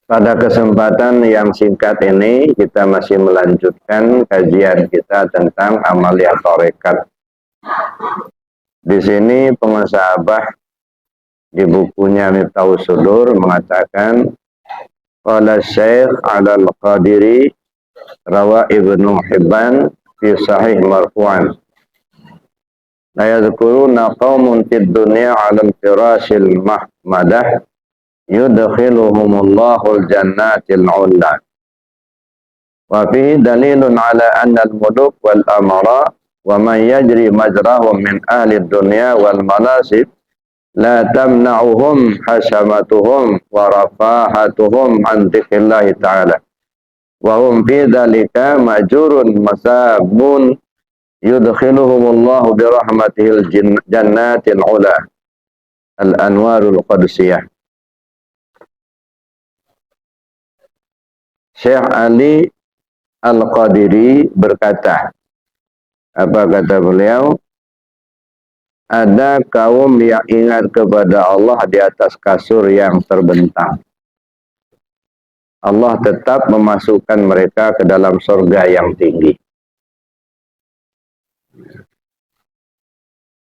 Pada kesempatan yang singkat ini kita masih melanjutkan kajian kita tentang amalia tarekat. Di sini pengusahabah di bukunya Miftahus Sudur mengatakan qala Syekh Al-Qadiri rawa Ibnu Hibban fi sahih marfu'an la yadhkuruna qaumun fid dunya 'ala al-firashil mahmadah yudkhiluhumullahu al-jannatil 'ula wa fihi dalilun 'ala anna al-muluk wal amara wa man yajri majrahum min ahli ad-dunya wal manasib la tamna'uhum hasamatuhum wa rafahatuhum an dzikrillahi ta'ala wa hum fi dzalika majurun masabun yudkhiluhumullahu bi rahmatihil jannatil 'ula al-anwarul qadsiyah. Syekh Ali Al-Qadiri berkata, apa kata beliau? Ada kaum yang ingat kepada Allah di atas kasur yang terbentang. Allah tetap memasukkan mereka ke dalam surga yang tinggi.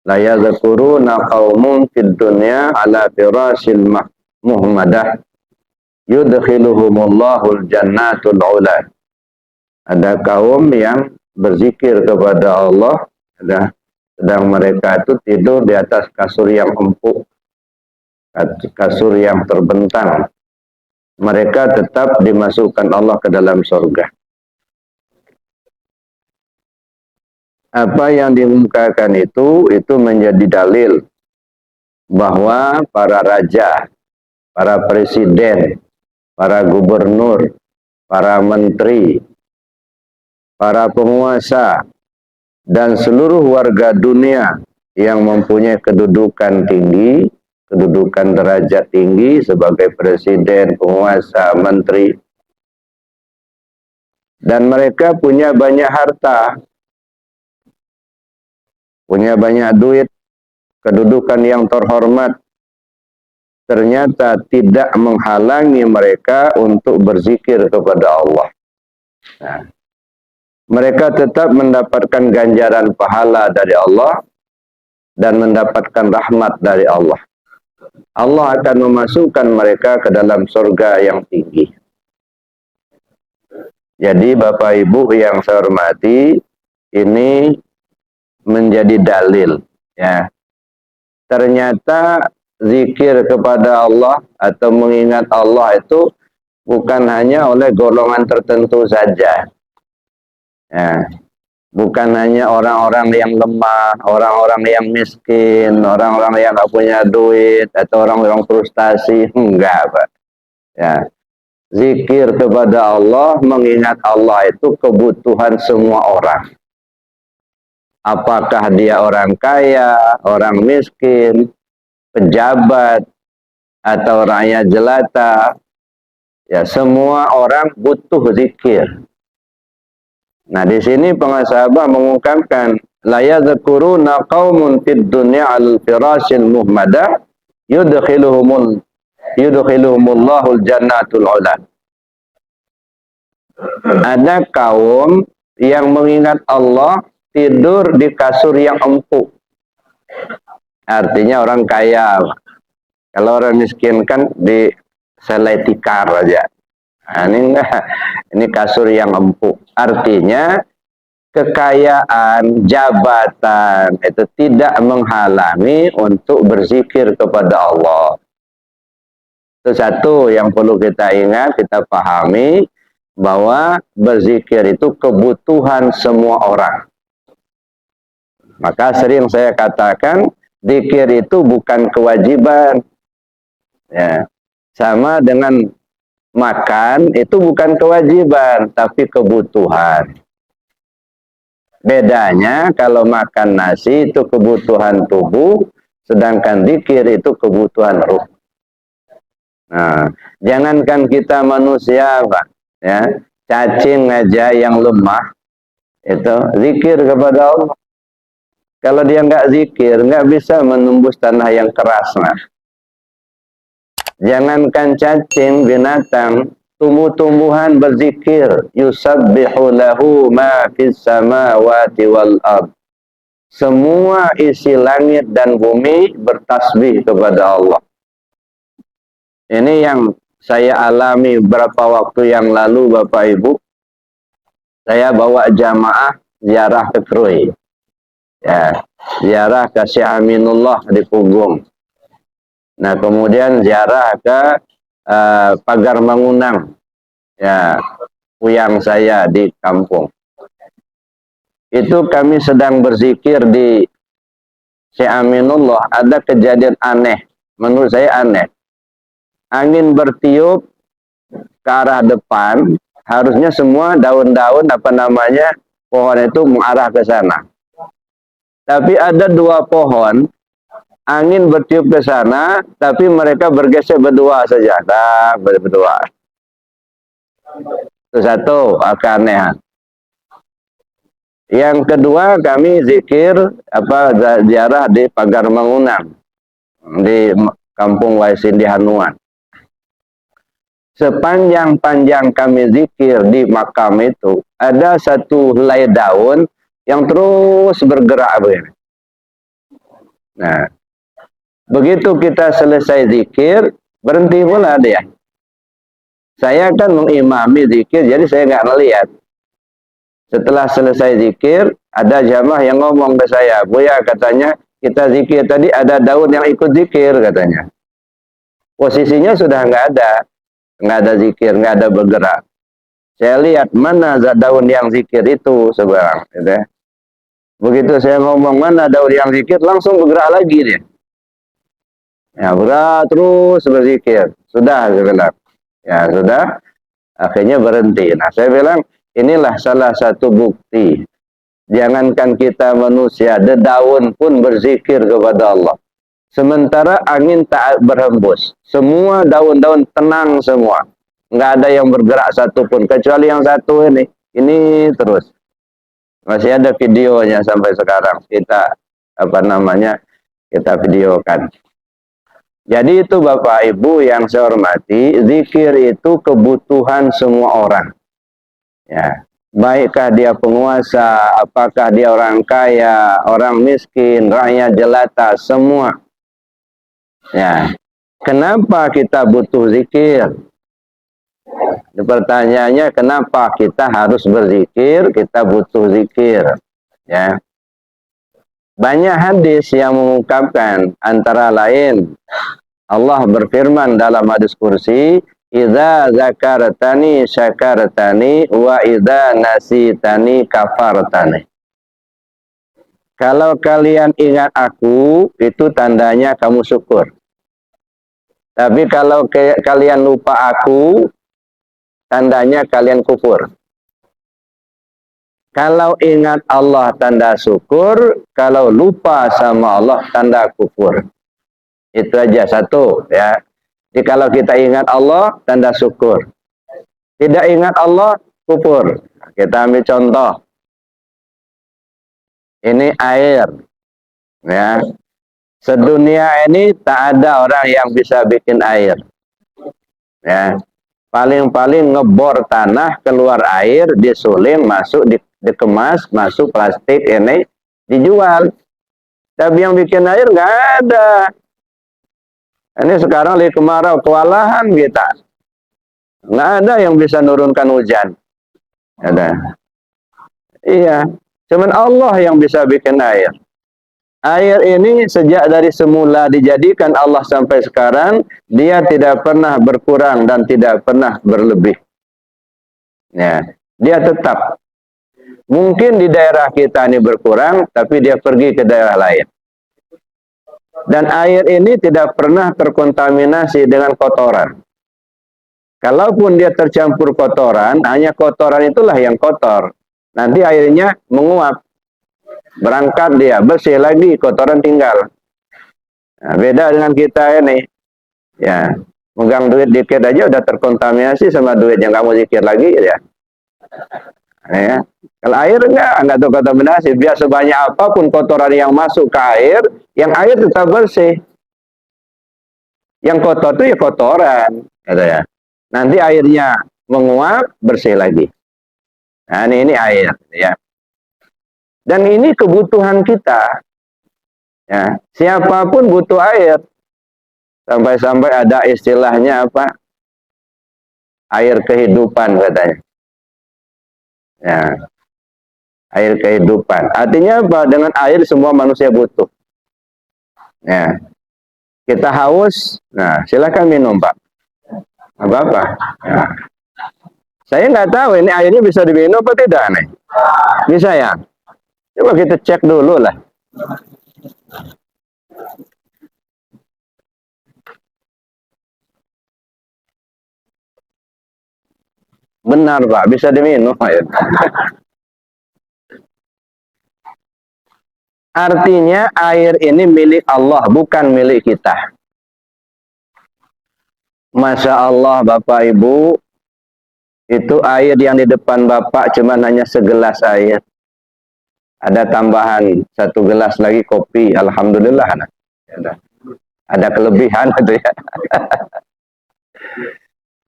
La yadhkuruna qaumun fid dunya ala firashil muhmadah yudkhiluhumullahu al-jannatul 'ula. Ada kaum yang berzikir kepada Allah, sedang mereka itu tidur di atas kasur yang empuk, kasur yang terbentang. Mereka tetap dimasukkan Allah ke dalam surga. Apa yang dimukakan itu menjadi dalil bahwa para raja, para presiden, para gubernur, para menteri, para penguasa, dan seluruh warga dunia yang mempunyai kedudukan tinggi, kedudukan derajat tinggi sebagai presiden, penguasa, menteri, dan mereka punya banyak harta, punya banyak duit, kedudukan yang terhormat, ternyata tidak menghalangi mereka untuk berzikir kepada Allah. Nah, mereka tetap mendapatkan ganjaran pahala dari Allah dan mendapatkan rahmat dari Allah. Allah akan memasukkan mereka ke dalam surga yang tinggi. Jadi Bapak Ibu yang saya hormati, ini menjadi dalil, ya. Ternyata zikir kepada Allah atau mengingat Allah itu bukan hanya oleh golongan tertentu saja. Ya, bukan hanya orang-orang yang lemah, orang-orang yang miskin, orang-orang yang nggak punya duit, atau orang-orang frustasi, enggak, Pak. Ya, zikir kepada Allah, mengingat Allah itu kebutuhan semua orang. Apakah dia orang kaya, orang miskin, pejabat, atau rakyat jelata, ya semua orang butuh zikir. Nah, di sini pengusahabah mengungkapkan la yadhkuruna qaumun fid dunya al firashil muhmadah yudkhiluhumullahu al-jannatul 'ula. Ada kaum yang mengingat Allah tidur di kasur yang empuk. Artinya orang kaya. Kalau orang miskin kan di selai tikar aja. Nah, ini enggak, ini kasur yang empuk. Artinya kekayaan, jabatan itu tidak menghalangi untuk berzikir kepada Allah. Itu satu yang perlu kita ingat, kita pahami bahwa berzikir itu kebutuhan semua orang. Maka sering saya katakan, zikir itu bukan kewajiban. Ya, sama dengan makan itu bukan kewajiban, tapi kebutuhan. Bedanya kalau makan nasi itu kebutuhan tubuh, sedangkan zikir itu kebutuhan ruh. Nah, jangankan kita manusia, Pak, ya, cacing aja yang lemah itu zikir kepada Allah. Kalau dia nggak zikir, nggak bisa menembus tanah yang keras, nah. Jangankan cacing, binatang, tumbuh-tumbuhan berzikir. Yusabbihu lahu ma fis samawati wal ard. Semua isi langit dan bumi bertasbih kepada Allah. Ini yang saya alami beberapa waktu yang lalu, Bapak Ibu. Saya bawa jamaah ziarah ke Krui. Ya, ziarah ke Syekh Aminullah di Pugung. Nah, kemudian ziarah ke Pagar Mangunang. Ya, puyang saya di kampung. Itu kami sedang berzikir di Syekh Aminullah, ada kejadian aneh. Menurut saya aneh. Angin bertiup ke arah depan, harusnya semua daun-daun pohon itu mengarah ke sana. Tapi ada dua pohon, angin bertiup ke sana, tapi mereka bergeser berdua saja. Berdua. Itu satu keanehan. Yang kedua, kami zikir ziarah di Pagar Mangunang di Kampung Waisin di Hanuan. Sepanjang-panjang kami zikir di makam itu, ada satu helai daun yang terus bergerak begini. Nah, begitu kita selesai zikir, berhenti pula dia. Saya kan mengimami zikir, jadi saya nggak melihat. Setelah selesai zikir, ada jamaah yang ngomong ke saya, Buya, katanya, kita zikir tadi ada daun yang ikut zikir, katanya. Posisinya sudah nggak ada zikir, nggak ada bergerak. Saya lihat mana daun yang zikir itu sebarang. Gitu. Begitu saya ngomong mana daun yang zikir, langsung bergerak lagi dia. Ya, bergerak terus berzikir. Sudah, saya bilang. Ya, sudah. Akhirnya berhenti. Nah, saya bilang, inilah salah satu bukti. Jangankan kita manusia, dedaun pun berzikir kepada Allah. Sementara angin tak berhembus. Semua daun-daun tenang semua. Nggak ada yang bergerak satupun. Kecuali yang satu ini. Ini terus. Masih ada videonya sampai sekarang. Kita, kita videokan. Jadi itu Bapak Ibu yang saya hormati, zikir itu kebutuhan semua orang. Ya, baikkah dia penguasa, apakah dia orang kaya, orang miskin, rakyat jelata, semua. Ya, kenapa kita butuh zikir? Pertanyaannya, kenapa kita harus berzikir? Kita butuh zikir. Ya, banyak hadis yang mengungkapkan, antara lain Allah berfirman dalam hadis kursi, "Idza zakartani syakartani wa idza nasitani kafartani." Kalau kalian ingat aku, itu tandanya kamu syukur. Tapi kalau kalian lupa aku, tandanya kalian kufur. Kalau ingat Allah tanda syukur, kalau lupa sama Allah tanda kufur. Itu aja satu ya. Jadi kalau kita ingat Allah, tanda syukur. Tidak ingat Allah, kufur. Kita ambil contoh. Ini air. Ya. Sedunia ini tak ada orang yang bisa bikin air. Ya. Paling-paling ngebor tanah, keluar air, disuling, masuk, dikemas, masuk plastik, ini dijual. Tapi yang bikin air nggak ada. Ini sekarang lagi kemarau, kewalahan kita. Nggak ada yang bisa nurunkan hujan. Ada. Iya. Cuman Allah yang bisa bikin air. Air ini sejak dari semula dijadikan Allah sampai sekarang, dia tidak pernah berkurang dan tidak pernah berlebih. Ya. Dia tetap. Mungkin di daerah kita ini berkurang, tapi dia pergi ke daerah lain. Dan air ini tidak pernah terkontaminasi dengan kotoran. Kalaupun dia tercampur kotoran, hanya kotoran itulah yang kotor. Nanti airnya menguap. Berangkat dia, bersih lagi, kotoran tinggal. Nah, beda dengan kita ini. Ya, megang duit dikit aja udah terkontaminasi sama duit yang kamu zikir lagi ya. Ya. Kalau air enggak terkontaminasi. Biar sebanyak apapun kotoran yang masuk ke air, yang air tetap bersih. Yang kotor itu ya kotoran, kata ya. Nanti airnya menguap, bersih lagi. Nah, ini air, ya. Dan ini kebutuhan kita. Ya, siapapun butuh air. Sampai-sampai ada istilahnya apa? Air kehidupan katanya. Ya, air kehidupan. Artinya apa? Dengan air semua manusia butuh. Ya, kita haus. Nah, silakan minum, Pak. Apa-apa. Ya. Saya nggak tahu ini airnya bisa diminum apa tidak nih. Bisa ya? Coba kita cek dulu lah. Benar Pak, bisa diminum air. Artinya air ini milik Allah, bukan milik kita. Masya Allah Bapak Ibu, itu air yang di depan Bapak cuma hanya segelas air. Ada tambahan 1 gelas lagi kopi, Alhamdulillah. Ada kelebihan gitu ya.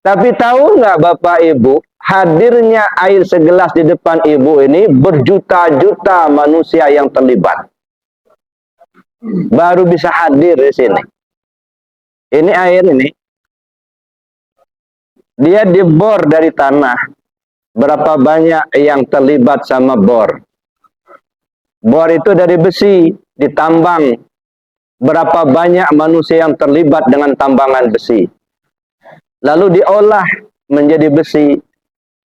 Tapi tahu nggak Bapak Ibu, hadirnya air segelas di depan Ibu ini berjuta-juta manusia yang terlibat. Baru bisa hadir di sini. Ini air ini, dia dibor dari tanah. Berapa banyak yang terlibat sama bor? Bor itu dari besi, ditambang. Berapa banyak manusia yang terlibat dengan tambangan besi? Lalu diolah menjadi besi.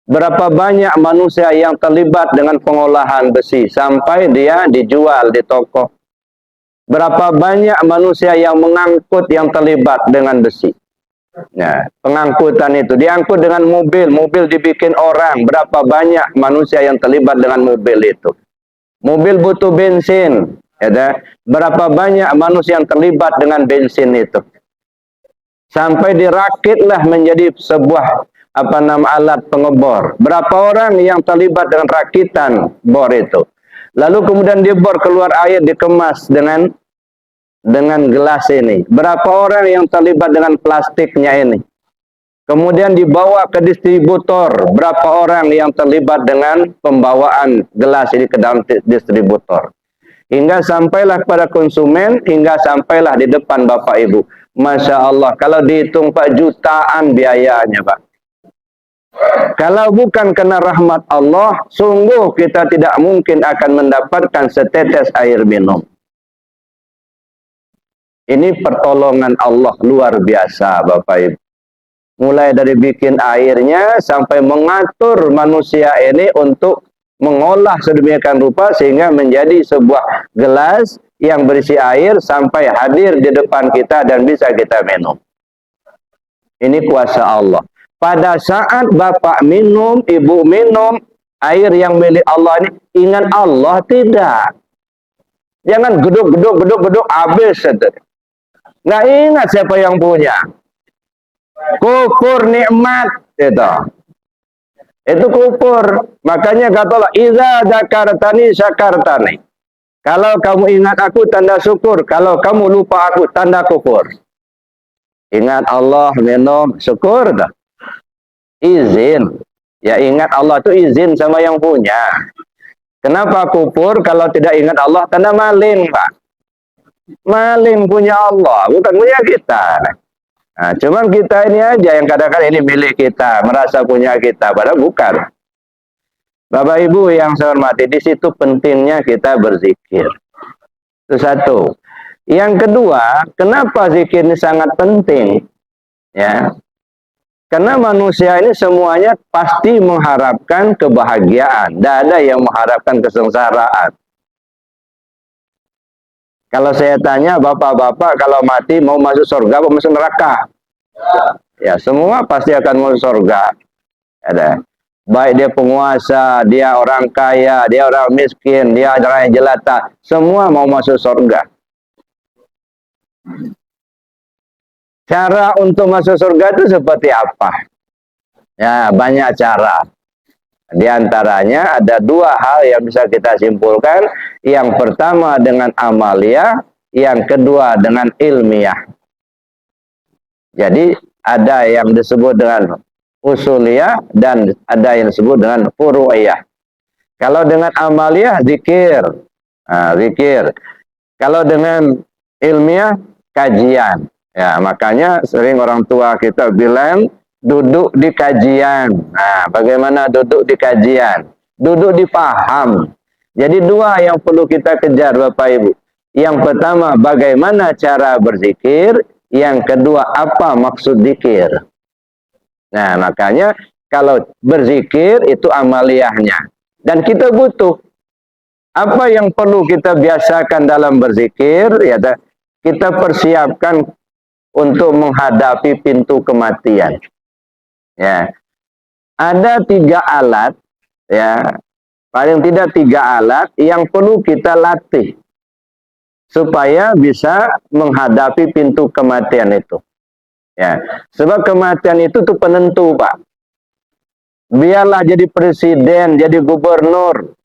Berapa banyak manusia yang terlibat dengan pengolahan besi sampai dia dijual di toko. Berapa banyak manusia yang mengangkut yang terlibat dengan besi. Nah, pengangkutan itu diangkut dengan mobil, mobil dibikin orang. Berapa banyak manusia yang terlibat dengan mobil itu. Mobil butuh bensin, ya. Berapa banyak manusia yang terlibat dengan bensin itu. Sampai dirakitlah menjadi sebuah alat pengebor. Berapa orang yang terlibat dengan rakitan bor itu. Lalu kemudian dibor keluar air dikemas dengan gelas ini. Berapa orang yang terlibat dengan plastiknya ini. Kemudian dibawa ke distributor. Berapa orang yang terlibat dengan pembawaan gelas ini ke dalam distributor. Hingga sampailah kepada konsumen, hingga sampailah di depan Bapak Ibu. Masya Allah, kalau dihitung Pak, jutaan biayanya Pak. Kalau bukan karena rahmat Allah, sungguh kita tidak mungkin akan mendapatkan setetes air minum. Ini pertolongan Allah luar biasa Bapak Ibu. Mulai dari bikin airnya sampai mengatur manusia ini untuk mengolah sedemikian rupa sehingga menjadi sebuah gelas yang berisi air sampai hadir di depan kita dan bisa kita minum. Ini kuasa Allah. Pada saat Bapak minum, Ibu minum air yang milik Allah ini, ingat Allah tidak. Jangan geduk habis. Nggak ingat siapa yang punya. Kufur nikmat itu. Itu kufur. Makanya kata Allah, "Idza dzakartani syakartani." Kalau kamu ingat aku, tanda syukur. Kalau kamu lupa aku, tanda kufur. Ingat Allah, minum, syukur dah. Izin. Ya ingat Allah itu izin sama yang punya. Kenapa kufur? Kalau tidak ingat Allah, tanda maling, Pak. Maling punya Allah, bukan punya kita. Nah, cuman kita ini aja yang kadang-kadang ini milik kita, merasa punya kita, padahal bukan. Bapak Ibu yang saya hormati, di situ pentingnya kita berzikir. Itu satu. Yang kedua, kenapa zikir ini sangat penting? Ya, karena manusia ini semuanya pasti mengharapkan kebahagiaan. Tidak ada yang mengharapkan kesengsaraan. Kalau saya tanya, bapak-bapak kalau mati mau masuk surga atau masuk neraka? Ya, semua pasti akan masuk surga. Ada. Baik dia penguasa, dia orang kaya, dia orang miskin, dia orang yang jelata, semua mau masuk surga. Cara untuk masuk surga itu seperti apa? Ya, banyak cara. Di antaranya ada 2 hal yang bisa kita simpulkan. Yang pertama dengan amalia, yang kedua dengan ilmiah. Jadi ada yang disebut dengan usuliyah dan ada yang disebut dengan furu'iyah. Kalau dengan amaliyah zikir, zikir. Kalau dengan ilmiah kajian. Ya, makanya sering orang tua kita bilang duduk di kajian. Nah, bagaimana duduk di kajian? Duduk di paham. Jadi dua yang perlu kita kejar Bapak Ibu. Yang pertama, bagaimana cara berzikir. Yang kedua, apa maksud zikir. Nah, makanya kalau berzikir itu amaliyahnya. Dan kita butuh apa yang perlu kita biasakan dalam berzikir, ya, kita persiapkan untuk menghadapi pintu kematian. Ya, ada 3 alat, ya, paling tidak 3 alat yang perlu kita latih supaya bisa menghadapi pintu kematian itu. Ya, sebab kematian itu tuh penentu, Pak. Biarlah jadi presiden, jadi gubernur,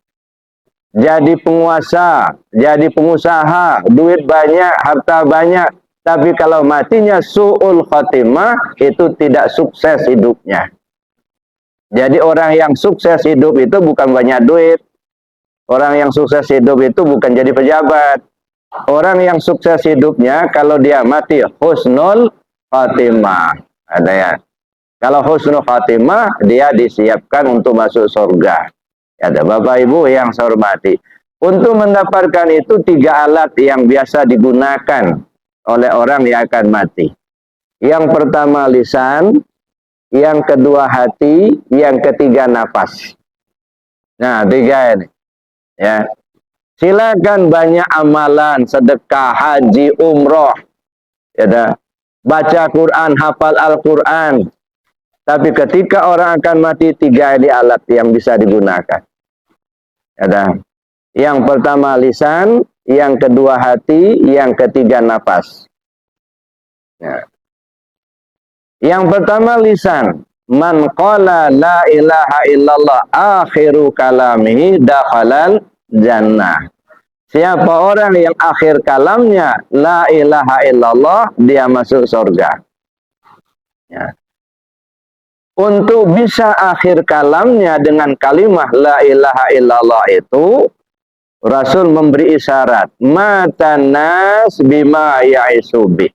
jadi penguasa, jadi pengusaha, duit banyak, harta banyak, tapi kalau matinya su'ul khatimah, itu tidak sukses hidupnya. Jadi orang yang sukses hidup itu bukan banyak duit. Orang yang sukses hidup itu bukan jadi pejabat. Orang yang sukses hidupnya kalau dia mati husnul khatimah. Ada ya. Kalau husnul khatimah, dia disiapkan untuk masuk surga. Ada Bapak Ibu yang saya hormati. Untuk mendapatkan itu 3 alat yang biasa digunakan oleh orang yang akan mati. Yang pertama lisan, yang kedua hati, yang ketiga nafas. Nah, 3 ini. Ya. Silakan banyak amalan, sedekah, haji, umroh, ya, baca Quran, hafal Al-Quran. Tapi ketika orang akan mati, 3 ini alat yang bisa digunakan. Ada yang pertama lisan, yang kedua hati, yang ketiga nafas. Ya. Yang pertama lisan. Man qala la ilaha illallah akhiru kalamihi dakhalal jannah. Siapa orang yang akhir kalamnya la ilaha illallah, dia masuk surga. Ya. Untuk bisa akhir kalamnya dengan kalimat la ilaha illallah itu, Rasul memberi isyarat, matan nas bima ya'isubi.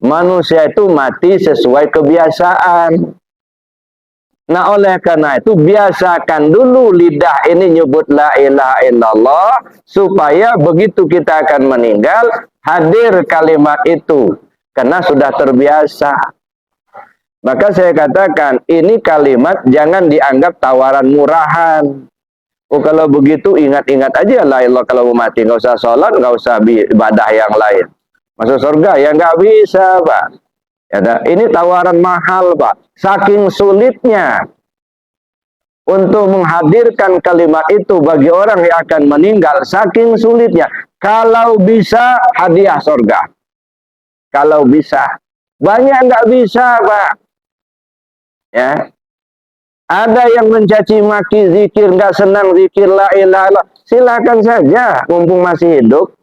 Manusia itu mati sesuai kebiasaan. Nah, oleh karena itu biasakan dulu lidah ini nyebut la ilaha illallah, supaya begitu kita akan meninggal hadir kalimat itu, karena sudah terbiasa. Maka saya katakan ini kalimat jangan dianggap tawaran murahan. Oh, kalau begitu ingat-ingat aja la ilaha, kalau mau mati nggak usah sholat, nggak usah ibadah yang lain. Masuk surga ya nggak bisa, Pak. Ya, ini tawaran mahal, Pak. Saking sulitnya untuk menghadirkan kalimat itu bagi orang yang akan meninggal, saking sulitnya. Kalau bisa hadiah surga. Kalau bisa. Banyak nggak bisa, Pak. Ya. Ada yang mencaci maki zikir, nggak senang zikir la ilaha illallah. Silakan saja, mumpung masih hidup.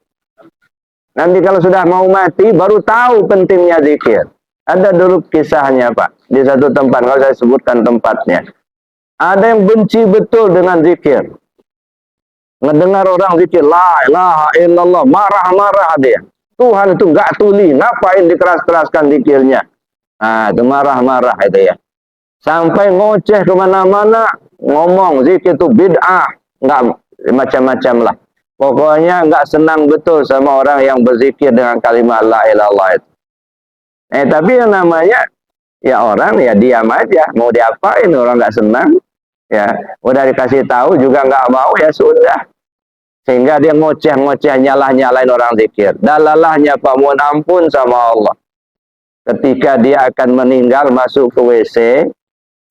Nanti kalau sudah mau mati, baru tahu pentingnya zikir. Ada dulu kisahnya, Pak. Di satu tempat, kalau saya sebutkan tempatnya. Ada yang benci betul dengan zikir. Ngedengar orang zikir, la ilaha illallah, marah-marah dia. Tuhan itu nggak tuli, ngapain dikeras-keraskan zikirnya? Nah, itu marah-marah itu ya. Sampai ngoceh kemana-mana, ngomong zikir itu bid'ah. Nggak, macam-macam lah. Pokoknya nggak senang betul sama orang yang berzikir dengan kalimat la ilaha illallah itu. Tapi yang namanya ya orang ya diam aja, mau diapain orang nggak senang, ya udah dikasih tahu juga nggak mau, ya sudah, sehingga dia ngoceh-ngoceh, nyalah-nyalain orang zikir. Dalalahnya Pak, mohon ampun sama Allah, ketika dia akan meninggal masuk ke WC,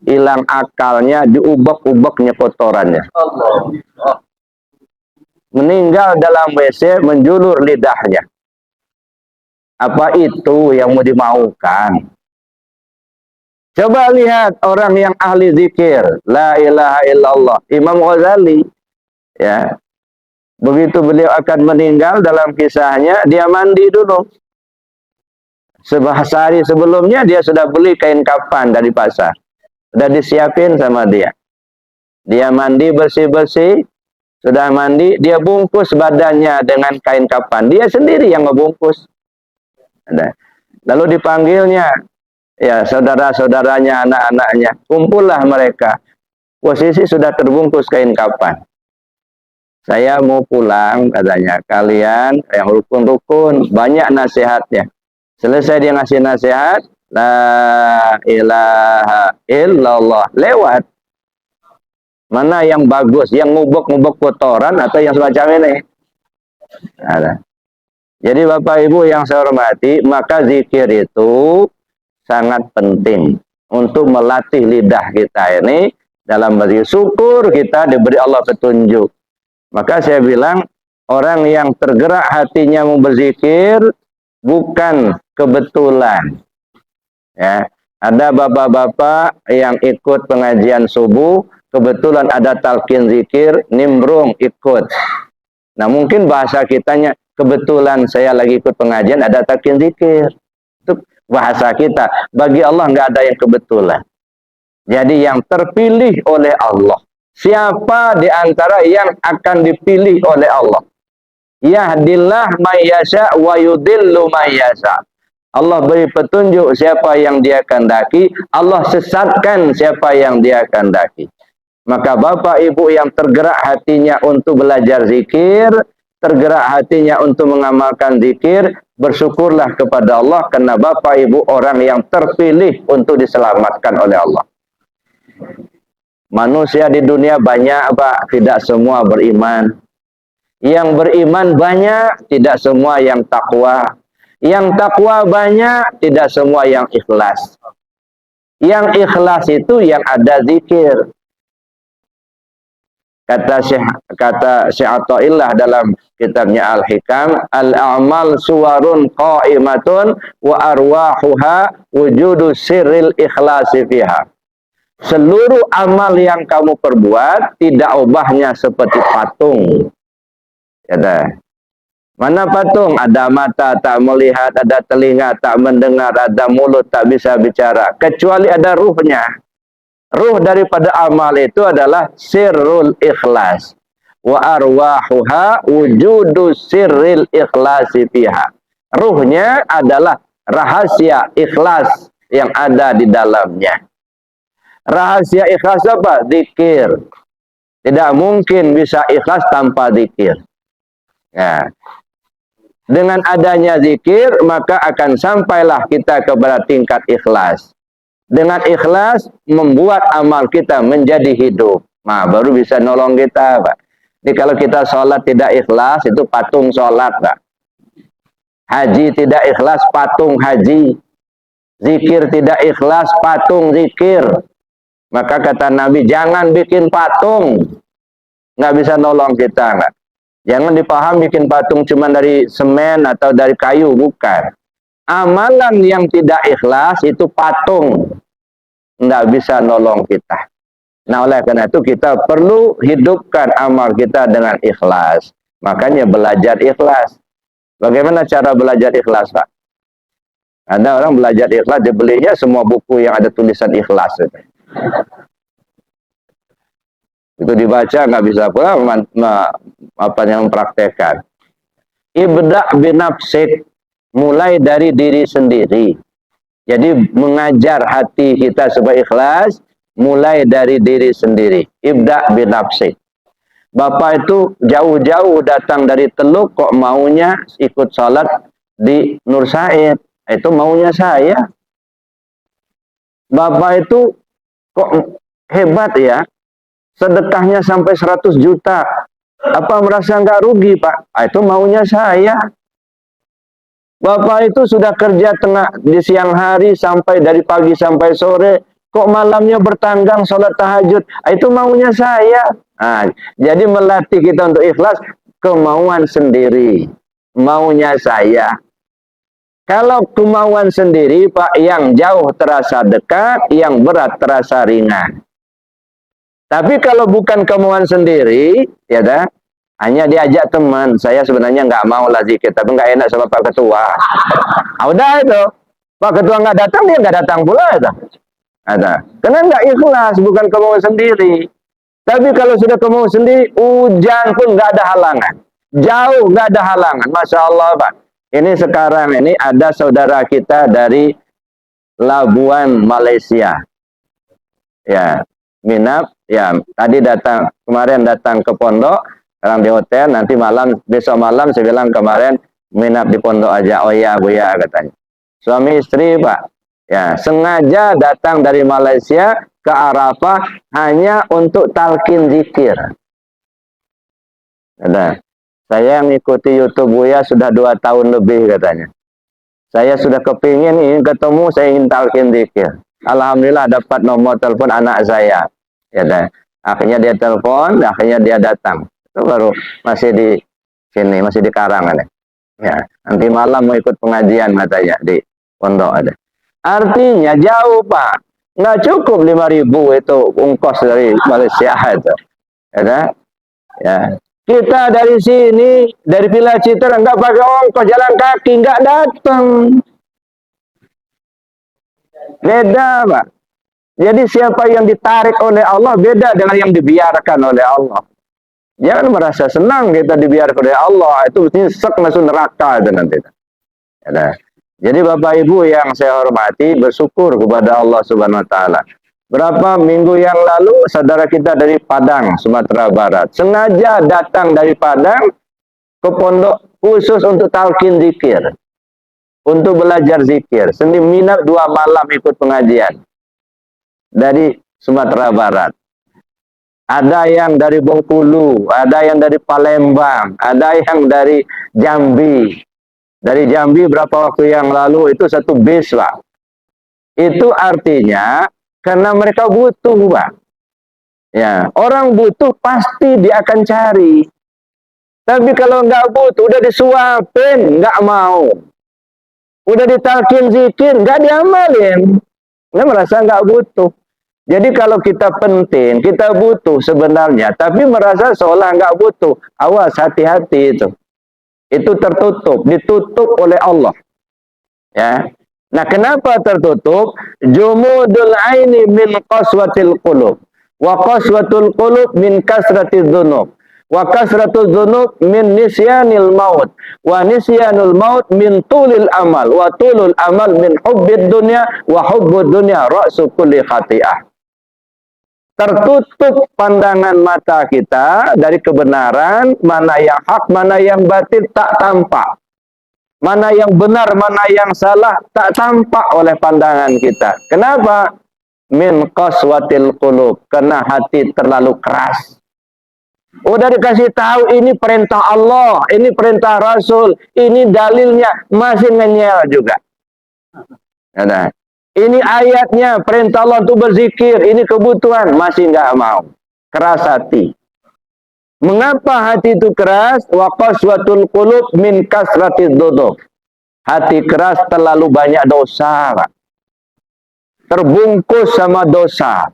hilang akalnya, diubek-ubeknya kotorannya. Meninggal dalam WC, menjulur lidahnya. Apa itu yang mau dimaukan? Coba lihat orang yang ahli zikir, la ilaha illallah, Imam Ghazali, ya. Begitu beliau akan meninggal dalam kisahnya, dia mandi dulu. Sehari sebelumnya dia sudah beli kain kafan dari pasar. Sudah disiapin sama dia. Dia mandi bersih-bersih, sudah mandi, dia bungkus badannya dengan kain kafan. Dia sendiri yang ngebungkus. Lalu dipanggilnya, ya saudara-saudaranya, anak-anaknya. Kumpullah mereka. Posisi sudah terbungkus kain kafan. Saya mau pulang, katanya. Kalian yang rukun-rukun, banyak nasihatnya. Selesai dia ngasih nasihat, la ilaha illallah. Lewat. Mana yang bagus, yang ngubek-ngubek kotoran atau yang semacam ini? Ada. Jadi Bapak Ibu yang saya hormati, maka zikir itu sangat penting untuk melatih lidah kita ini dalam berzikir. Syukur kita diberi Allah petunjuk. Maka saya bilang, orang yang tergerak hatinya mau berzikir bukan kebetulan. Ya, ada bapak-bapak yang ikut pengajian subuh, kebetulan ada talqin zikir, nimbrung ikut. Nah mungkin bahasa kitanya, kebetulan saya lagi ikut pengajian ada talqin zikir. Itu bahasa kita. Bagi Allah nggak ada yang kebetulan. Jadi yang terpilih oleh Allah. Siapa di antara yang akan dipilih oleh Allah? Yahdillah mayyasha wa yudillu mayyasha. Allah beri petunjuk siapa yang dia kehendaki, Allah sesatkan siapa yang dia kehendaki. Maka Bapak Ibu yang tergerak hatinya untuk belajar zikir, tergerak hatinya untuk mengamalkan zikir, bersyukurlah kepada Allah karena Bapak Ibu orang yang terpilih untuk diselamatkan oleh Allah. Manusia di dunia banyak, Pak, tidak semua beriman. Yang beriman banyak, tidak semua yang takwa. Yang takwa banyak, tidak semua yang ikhlas. Yang ikhlas itu yang ada zikir. Kata Syekh Athaillah dalam kitabnya Al-Hikam, al-a'mal suwarun qa'imatun wa arwahuha wujudu sirril ikhlasi fiha. Seluruh amal yang kamu perbuat tidak ubahnya seperti patung. Kata, mana patung? Ada mata tak melihat, ada telinga tak mendengar, ada mulut tak bisa bicara. Kecuali ada ruhnya. Ruh daripada amal itu adalah sirrul ikhlas. Wa arwahuha wujudu sirril ikhlasi fiha. Ruhnya adalah rahasia ikhlas yang ada di dalamnya. Rahasia ikhlas apa? Zikir. Tidak mungkin bisa ikhlas tanpa zikir. Ya. Dengan adanya zikir, maka akan sampailah kita kepada tingkat ikhlas. Dengan ikhlas, membuat amal kita menjadi hidup. Nah, baru bisa nolong kita, Pak. Jadi kalau kita sholat tidak ikhlas, itu patung sholat, Pak. Haji tidak ikhlas, patung haji. Zikir tidak ikhlas, patung zikir. Maka kata Nabi, jangan bikin patung. Nggak bisa nolong kita, Pak. Jangan dipaham bikin patung cuma dari semen atau dari kayu, bukan. Amalan yang tidak ikhlas itu patung. Nggak bisa nolong kita. Nah, oleh karena itu kita perlu hidupkan amal kita dengan ikhlas. Makanya belajar ikhlas. Bagaimana cara belajar ikhlas, Pak? Ada orang belajar ikhlas, dia belinya semua buku yang ada tulisan ikhlas. Itu dibaca nggak bisa pula apa yang mempraktekkan. Ibda' binafsik, mulai dari diri sendiri. Jadi mengajar hati kita supaya ikhlas mulai dari diri sendiri. Ibda' binafsik. Bapak itu jauh-jauh datang dari Teluk kok maunya ikut sholat di Nur Said. Itu maunya saya. Bapak itu kok hebat ya. Sedekahnya sampai 100 juta. Apa merasa nggak rugi, Pak? Itu maunya saya. Bapak itu sudah kerja di siang hari sampai dari pagi sampai sore. Kok malamnya bertanggang sholat tahajud? Itu maunya saya. Nah, jadi melatih kita untuk ikhlas, kemauan sendiri. Maunya saya. Kalau kemauan sendiri, Pak, yang jauh terasa dekat, yang berat terasa ringan. Tapi kalau bukan kemauan sendiri, ya dah, hanya diajak teman. Saya sebenarnya nggak mau lah zikir, tapi nggak enak sama Pak Ketua. Udah itu. Pak Ketua nggak datang, dia nggak datang pula. Ada. Karena nggak ikhlas, bukan kemauan sendiri. Tapi kalau sudah kemauan sendiri, hujan pun nggak ada halangan. Jauh nggak ada halangan. Masya Allah, Pak. Ini sekarang ini ada saudara kita dari Labuan, Malaysia. Ya, minap. Ya, tadi datang, kemarin datang ke pondok, sekarang di hotel, nanti malam, besok malam saya bilang kemarin minap di pondok aja. Oh iya, Bu ya, katanya. Suami istri, Pak. Ya, sengaja datang dari Malaysia ke Arafah hanya untuk talqin zikir. Ada. Saya mengikuti YouTube Buya sudah 2 tahun lebih katanya. Saya sudah kepingin ingin ketemu, saya ingin talqin zikir. Alhamdulillah dapat nomor telepon anak saya. Ya, akhirnya dia telepon, akhirnya dia datang. Itu baru masih di sini, masih di Karangan. Ya, nanti malam mau ikut pengajian katanya di pondok ada. Artinya jauh, Pak. Nggak cukup 5.000 itu ongkos dari Malaysia itu. Ya, ya. Kita dari sini, dari Villa Citra, nggak pakai ongkos, jalan kaki, nggak datang. Beda, Pak. Jadi siapa yang ditarik oleh Allah, beda dengan yang dibiarkan oleh Allah. Jangan merasa senang kita dibiarkan oleh Allah. Itu nyesek masuk neraka itu nanti. Ya, jadi Bapak Ibu yang saya hormati, bersyukur kepada Allah Subhanahu wa taala. Berapa minggu yang lalu saudara kita dari Padang, Sumatera Barat, sengaja datang dari Padang ke pondok khusus untuk talqin zikir. Untuk belajar zikir. Senin minat 2 malam ikut pengajian. Dari Sumatera Barat. Ada yang dari Bengkulu, ada yang dari Palembang, ada yang dari Jambi. Dari Jambi berapa waktu yang lalu itu 1 bis, Pak. Itu artinya karena mereka butuh, Pak. Ya, orang butuh pasti dia akan cari. Tapi kalau nggak butuh, udah disuapin, nggak mau. Udah ditalqin zikir, nggak diamalin. Dia merasa nggak butuh. Jadi kalau kita penting, kita butuh sebenarnya, tapi merasa seolah nggak butuh. Awas, hati-hati itu. Itu tertutup, ditutup oleh Allah. Ya. Nah, kenapa tertutup? Jumudul aini min qaswatil qulub. Wa qaswatul qulub min kasratil dzunub. Wa kasratul dzunub min nisyanil maut. Wa nisyanul maut min tulil amal. Wa tulul amal min hubbid dunya. Wa hubbud dunya ra'su kulli khati'ah. Tertutup pandangan mata kita dari kebenaran, mana yang hak, mana yang batil tak tampak. Mana yang benar, mana yang salah, tak tampak oleh pandangan kita. Kenapa? Min qaswatil qulub. Karena hati terlalu keras. Udah dikasih tahu ini perintah Allah, ini perintah Rasul, ini dalilnya, masih ngenyel juga. Nah, ini ayatnya, perintah Allah untuk berzikir, ini kebutuhan, masih nggak mau. Keras hati. Mengapa hati itu keras? Wa qaswatul qulub min kasratid dzunub. Hati keras terlalu banyak dosa, Pak. Terbungkus sama dosa.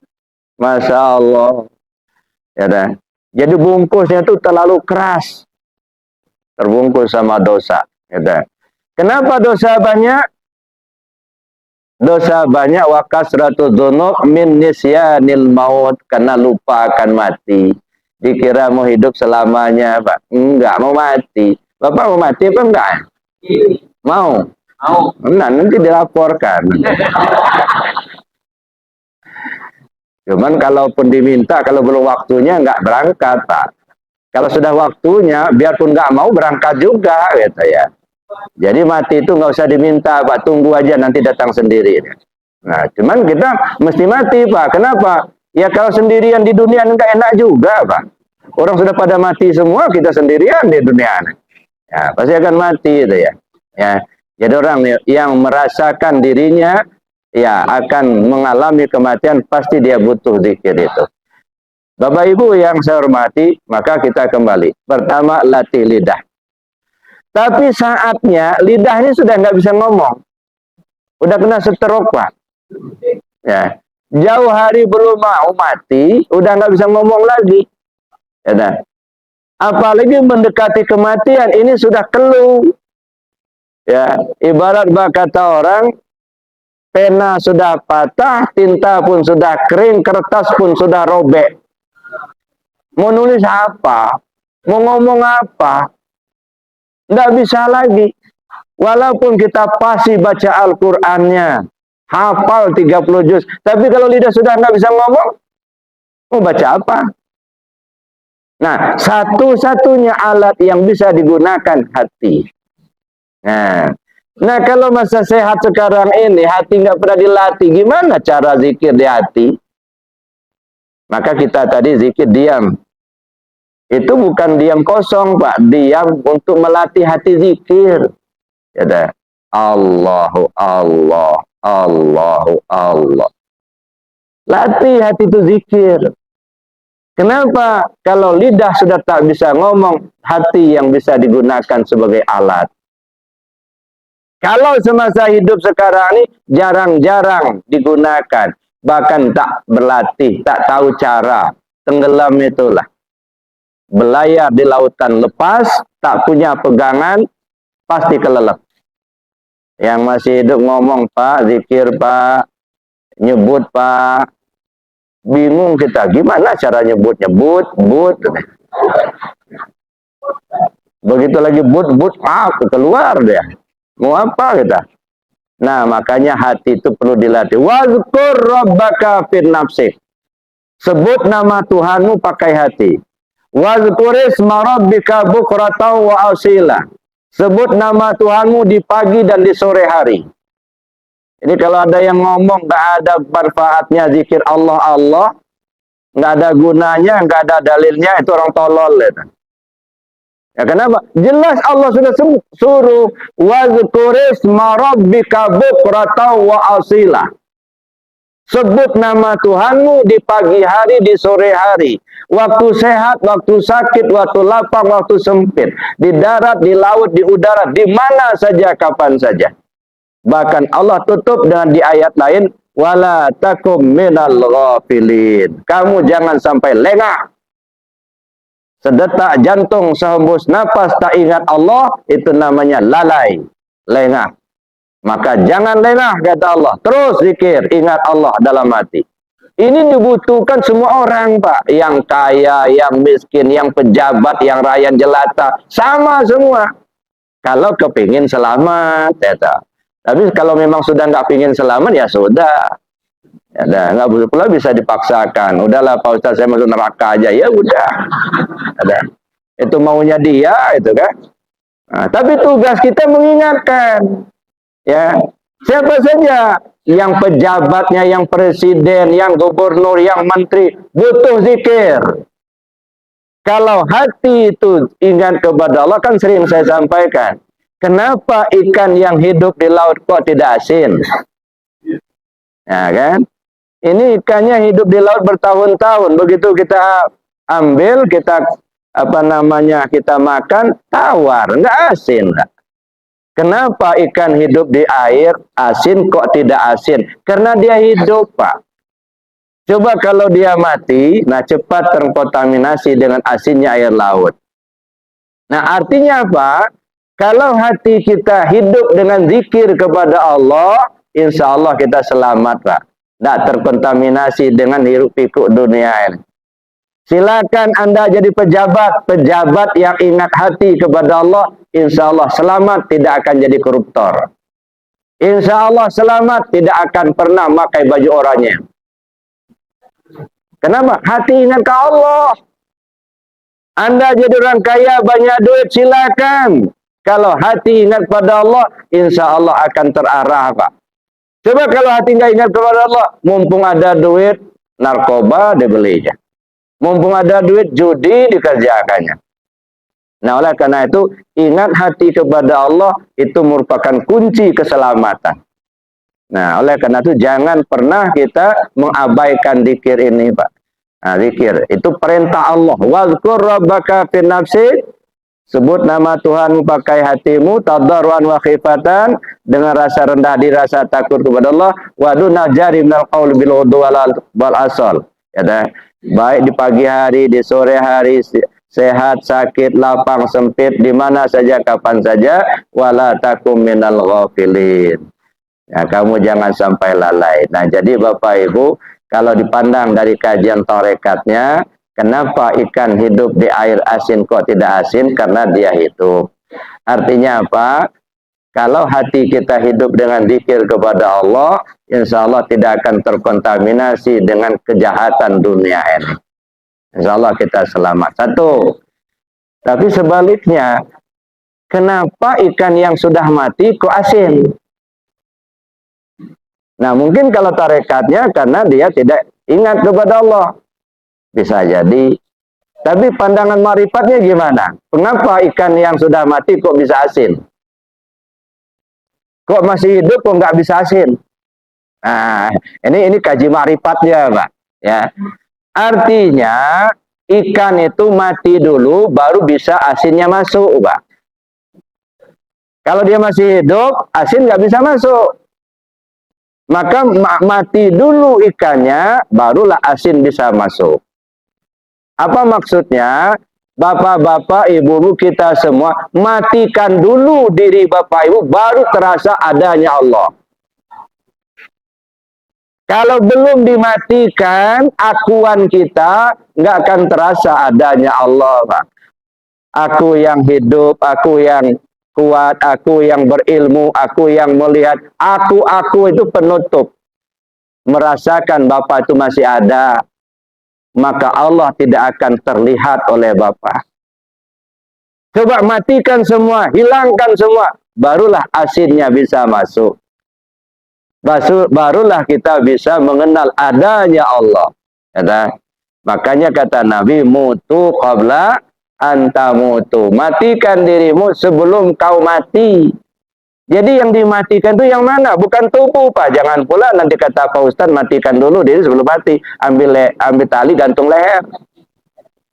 Masya Allah. Ya dah. Jadi bungkusnya itu terlalu keras. Terbungkus sama dosa. Ya dah. Kenapa dosa banyak? Dosa banyak wa kasratud dzunub min nisyanil maut, karena lupa akan mati. Dikira mau hidup selamanya, Pak. Enggak, mau mati. Bapak mau mati apa enggak? Mau. Nah, nanti dilaporkan. Cuman kalaupun diminta, kalau belum waktunya enggak berangkat, Pak. Kalau sudah waktunya, biarpun enggak mau berangkat juga, gitu ya. Jadi mati itu enggak usah diminta, Pak. Tunggu aja, nanti datang sendiri. Nah, cuman kita mesti mati, Pak. Kenapa? Ya kalau sendirian di dunia enggak enak juga, Pak. Orang sudah pada mati semua, kita sendirian di dunia. Ya, pasti akan mati itu ya. Ya. Jadi orang yang merasakan dirinya ya akan mengalami kematian, pasti dia butuh zikir itu. Bapak Ibu yang saya hormati, maka kita kembali. Pertama, latih lidah. Tapi saatnya lidahnya sudah nggak bisa ngomong. Udah kena stroke, Pak. Ya. Jauh hari belum mau mati, udah nggak bisa ngomong lagi. Ya, apalagi mendekati kematian, ini sudah keluh. Ya, ibarat kata orang pena sudah patah, tinta pun sudah kering, kertas pun sudah robek. Mau nulis apa? Mau ngomong apa? Nggak bisa lagi. Walaupun kita pasti baca Al-Qur'annya, hafal 30 juz, tapi kalau lidah sudah nggak bisa ngomong, mau baca apa? Nah, satu-satunya alat yang bisa digunakan hati. Nah, kalau masa sehat sekarang ini, hati nggak pernah dilatih, gimana cara zikir di hati? Maka kita tadi zikir diam. Itu bukan diam kosong, Pak. Diam untuk melatih hati zikir. Ya, Allahu Allah, Allahu Allah. Latih hati itu zikir. Kenapa? Kalau lidah sudah tak bisa ngomong, hati yang bisa digunakan sebagai alat. Kalau semasa hidup sekarang ini jarang-jarang digunakan, bahkan tak berlatih, tak tahu cara, tenggelam itulah. Belayar di lautan lepas, tak punya pegangan, pasti kelelep. Yang masih hidup ngomong, Pak, zikir Pak, nyebut Pak, bingung kita, gimana cara nyebut, but. Begitu lagi but, keluar dia. Mau apa kita? Nah, makanya hati itu perlu dilatih. Wazkur rabbaka fin nafsik. Sebut nama Tuhanmu pakai hati. Wazkur isma rabbika bukratan wa asila. Sebut nama Tuhanmu di pagi dan di sore hari. Ini kalau ada yang ngomong nggak ada manfaatnya zikir Allah, nggak ada gunanya, nggak ada dalilnya, itu orang tolol. Ya, kenapa? Jelas Allah sudah suruh wazkur isma rabbika bukratan wa asila. Sebut nama Tuhanmu di pagi hari, di sore hari. Waktu sehat, waktu sakit, waktu lapang, waktu sempit. Di darat, di laut, di udara, di mana saja, kapan saja. Bahkan Allah tutup dengan di ayat lain, wala takum minal ghafilin. Kamu jangan sampai lengah. Sedetak jantung, sehembus napas tak ingat Allah, itu namanya lalai, lengah. Maka jangan lengah, kata Allah. Terus zikir, ingat Allah dalam hati. Ini dibutuhkan semua orang, Pak. Yang kaya, yang miskin, yang pejabat, yang rakyat jelata. Sama semua. Kalau kepingin selamat, kata. Tapi kalau memang sudah nggak pingin selamat, ya sudah. Ya, nggak pula bisa dipaksakan. Udahlah Pak Ustaz, saya masuk neraka aja. Ya udah. Ada. Itu maunya dia, itu kan. Nah, tapi tugas kita mengingatkan. Ya, siapa saja yang pejabatnya, yang presiden, yang gubernur, yang menteri butuh zikir. Kalau hati itu ingat kepada Allah, kan sering saya sampaikan. Kenapa ikan yang hidup di laut kok tidak asin? Ya kan? Ini ikannya hidup di laut bertahun-tahun. Begitu kita ambil, kita kita makan, tawar, nggak asin. Kenapa ikan hidup di air asin kok tidak asin? Karena dia hidup, Pak. Coba kalau dia mati, nah cepat terkontaminasi dengan asinnya air laut. Nah, artinya apa? Kalau hati kita hidup dengan zikir kepada Allah, insya Allah kita selamat, Pak. Tidak terkontaminasi dengan hiruk pikuk dunia ini. Silakan Anda jadi pejabat yang ingat hati kepada Allah, insya Allah selamat, tidak akan jadi koruptor. Insya Allah selamat, tidak akan pernah pakai baju oranye. Kenapa? Hati ingat ke Allah. Anda jadi orang kaya, banyak duit, silakan. Kalau hati ingat pada Allah, insya Allah akan terarah, Pak. Coba kalau hati nggak ingat kepada Allah, mumpung ada duit, narkoba dibelinya. Mumpung ada duit, judi dikerjakannya. Nah, oleh karena itu, ingat hati kepada Allah, itu merupakan kunci keselamatan. Nah, oleh karena itu, jangan pernah kita mengabaikan zikir ini, Pak. Nah, zikir, itu perintah Allah. Wazkur rabbaka fin nafsik. Sebut nama Tuhan pakai hatimu, tadarruan wa khifatan, dengan rasa rendah diri, rasa takut kepada Allah, wa duna jari minal qaul bil ghudwi wal asal. Ya, baik di pagi hari, di sore hari, sehat, sakit, lapang, sempit, di mana saja, kapan saja, wala takum minal ghafilin. Ya, kamu jangan sampai lalai. Nah, jadi Bapak Ibu, kalau dipandang dari kajian tarekatnya, kenapa ikan hidup di air asin kok tidak asin? Karena dia hidup. Artinya apa? Kalau hati kita hidup dengan zikir kepada Allah, insya Allah tidak akan terkontaminasi dengan kejahatan dunia ini. Insya Allah kita selamat. Satu. Tapi sebaliknya, kenapa ikan yang sudah mati kok asin? Nah, mungkin kalau tarekatnya karena dia tidak ingat kepada Allah. Bisa jadi. Tapi pandangan marifatnya gimana? Kenapa ikan yang sudah mati kok bisa asin? Kok masih hidup kok nggak bisa asin? Nah, ini kaji marifatnya, Pak. Ya. Artinya ikan itu mati dulu baru bisa asinnya masuk, Pak. Kalau dia masih hidup, asin nggak bisa masuk. Maka mati dulu ikannya, barulah asin bisa masuk. Apa maksudnya? Bapak-bapak, ibu-ibu kita semua, matikan dulu diri bapak ibu, baru terasa adanya Allah. Kalau belum dimatikan, akuan kita nggak akan terasa adanya Allah, Pak. Aku yang hidup, aku yang kuat, aku yang berilmu, aku yang melihat, aku itu penutup. Merasakan Bapak itu masih ada, maka Allah tidak akan terlihat oleh Bapak. Coba matikan semua, hilangkan semua, barulah asinnya bisa masuk. Barulah kita bisa mengenal adanya Allah. Makanya kata Nabi, mutu qabla antamutu. Matikan dirimu sebelum kau mati. Jadi yang dimatikan itu yang mana? Bukan tubuh, Pak. Jangan pula nanti kata Pak Ustaz, matikan dulu diri sebelum mati. Ambil tali, gantung leher.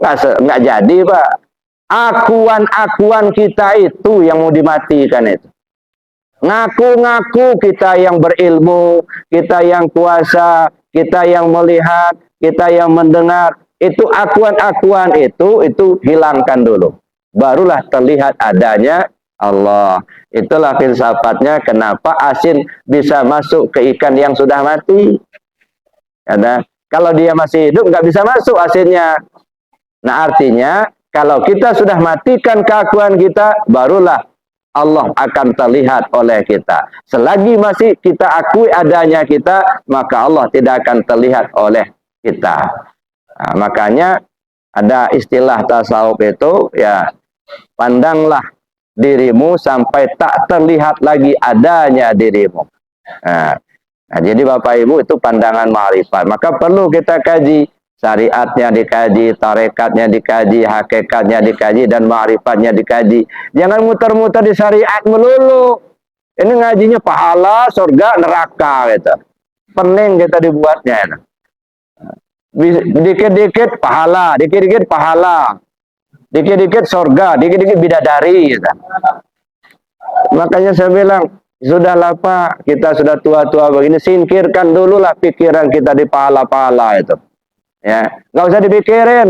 Nggak jadi, Pak. Akuan-akuan kita itu yang mau dimatikan itu. Ngaku-ngaku kita yang berilmu, kita yang kuasa, kita yang melihat, kita yang mendengar. Itu akuan-akuan itu hilangkan dulu. Barulah terlihat adanya Allah. Itulah filsafatnya kenapa asin bisa masuk ke ikan yang sudah mati. Karena kalau dia masih hidup nggak bisa masuk asinnya. Nah, artinya kalau kita sudah matikan keakuan kita, barulah Allah akan terlihat oleh kita. Selagi masih kita akui adanya kita, maka Allah tidak akan terlihat oleh kita. Nah, makanya ada istilah tasawuf itu, ya, pandanglah dirimu sampai tak terlihat lagi adanya dirimu. Nah, jadi Bapak Ibu itu pandangan ma'rifat. Maka perlu kita kaji. Syariatnya dikaji, tarekatnya dikaji, hakikatnya dikaji, dan ma'rifatnya dikaji. Jangan muter-muter di syariat melulu. Ini ngajinya pahala, surga, neraka gitu. Pening kita dibuatnya. Dikit-dikit pahala, dikit-dikit pahala. Dikit-dikit surga, dikit-dikit bidadari gitu. Makanya saya bilang, sudahlah Pak, kita sudah tua-tua begini, singkirkan dulu lah pikiran kita di pahala-pahala itu. Ya, nggak usah dipikirin.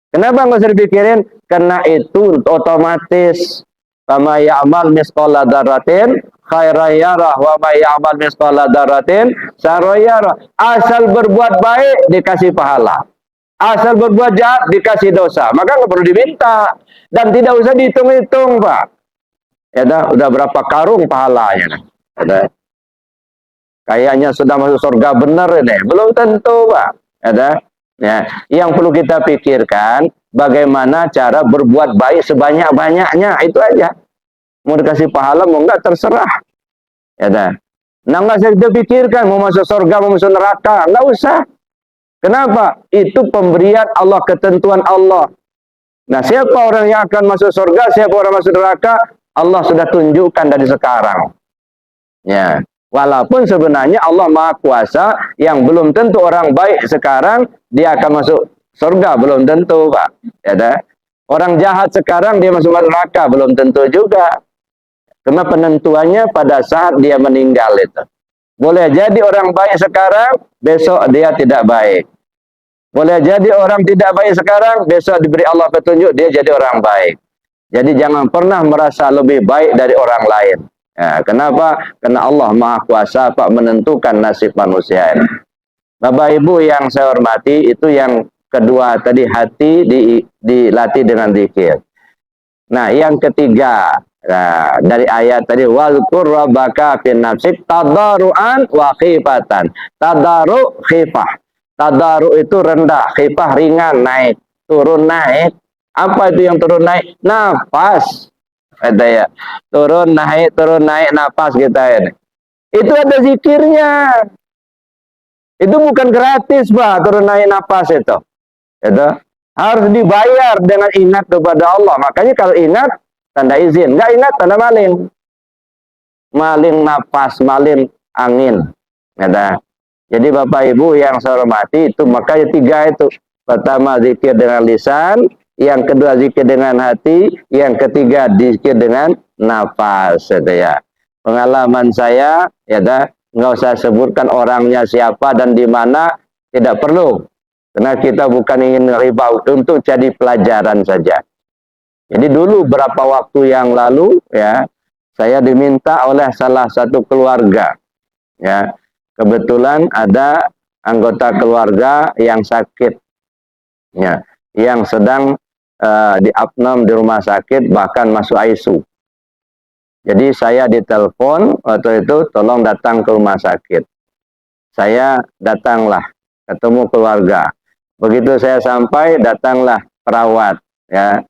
Kenapa nggak usah dipikirin? Karena itu otomatis. Sama ya'mal misqala dzarratin khairan yarah wa may ya'mal misqala dzarratin syarran yarah. Asal berbuat baik dikasih pahala. Asal berbuat jahat dikasih dosa. Maka nggak perlu diminta dan tidak usah dihitung-hitung, Pak. Ya, udah berapa karung pahalanya? Ada. Kayaknya sudah masuk surga benar ini. Belum tentu, Pak. Ada, ya, yang perlu kita pikirkan bagaimana cara berbuat baik sebanyak-banyaknya, itu aja. Mau dikasih pahala mau enggak terserah. Ya, nah nggak usah kita pikirkan mau masuk surga mau masuk neraka, nggak usah. Kenapa? Itu pemberian Allah, ketentuan Allah. Nah, siapa orang yang akan masuk surga, siapa orang masuk neraka, Allah sudah tunjukkan dari sekarang. Ya. Walaupun sebenarnya Allah Maha Kuasa, yang belum tentu orang baik sekarang dia akan masuk surga, belum tentu, Pak. Ya, orang jahat sekarang dia masuk neraka, belum tentu juga. Karena penentuannya pada saat dia meninggal itu. Boleh jadi orang baik sekarang, besok dia tidak baik. Boleh jadi orang tidak baik sekarang, besok diberi Allah petunjuk dia jadi orang baik. Jadi jangan pernah merasa lebih baik dari orang lain. Ya, kenapa? Karena Allah Maha Kuasa Pak menentukan nasib manusia ini. Bapak Ibu yang saya hormati, itu yang kedua tadi, hati dilatih dengan zikir. Nah, yang ketiga, nah, dari ayat tadi, wazkur rabbaka fin nafsik tadarruan wa khifatan. Tadarru khifah. Tadarru itu rendah, khifah ringan, naik, turun naik. Apa itu yang turun naik? Nafas. Kata ya. Turun naik nafas kita ini. Itu ada zikirnya. Itu bukan gratis, Pak, turun naik nafas itu. Itu harus dibayar dengan ingat kepada Allah. Makanya kalau ingat, tanda izin. Enggak ingat, tanda maling. Maling nafas, maling angin. Gitu. Jadi Bapak Ibu yang saya hormati, itu makanya tiga itu. Pertama zikir dengan lisan, yang kedua zikir dengan hati, yang ketiga zikir dengan nafas. Gitu ya. Pengalaman saya, ya nggak usah sebutkan orangnya siapa dan di mana, tidak perlu. Karena kita bukan ingin riba, untuk jadi pelajaran saja. Jadi dulu berapa waktu yang lalu, ya, saya diminta oleh salah satu keluarga, ya, kebetulan ada anggota keluarga yang sakit, ya, yang sedang diapnom di rumah sakit, bahkan masuk ICU. Jadi saya ditelepon waktu itu, tolong datang ke rumah sakit. Saya datanglah, ketemu keluarga. Begitu saya sampai, datanglah perawat. Ya,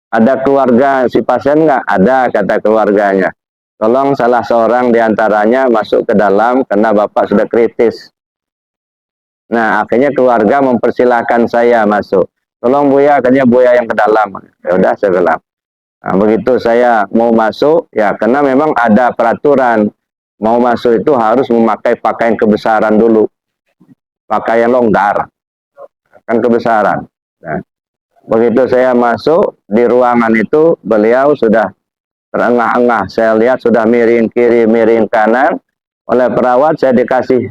ada keluarga si pasien nggak? Ada, kata keluarganya. Tolong salah seorang diantaranya masuk ke dalam karena bapak sudah kritis. Nah, akhirnya keluarga mempersilahkan saya masuk. Tolong Buya, akhirnya Buya yang ke dalam. Ya udah, saya bilang. Nah, begitu saya mau masuk, ya karena memang ada peraturan. Mau masuk itu harus memakai pakaian kebesaran dulu. Pakaian longgar. Kan kebesaran. Nah, begitu saya masuk di ruangan itu, beliau sudah terengah-engah. Saya lihat sudah miring kiri, miring kanan. Oleh perawat saya dikasih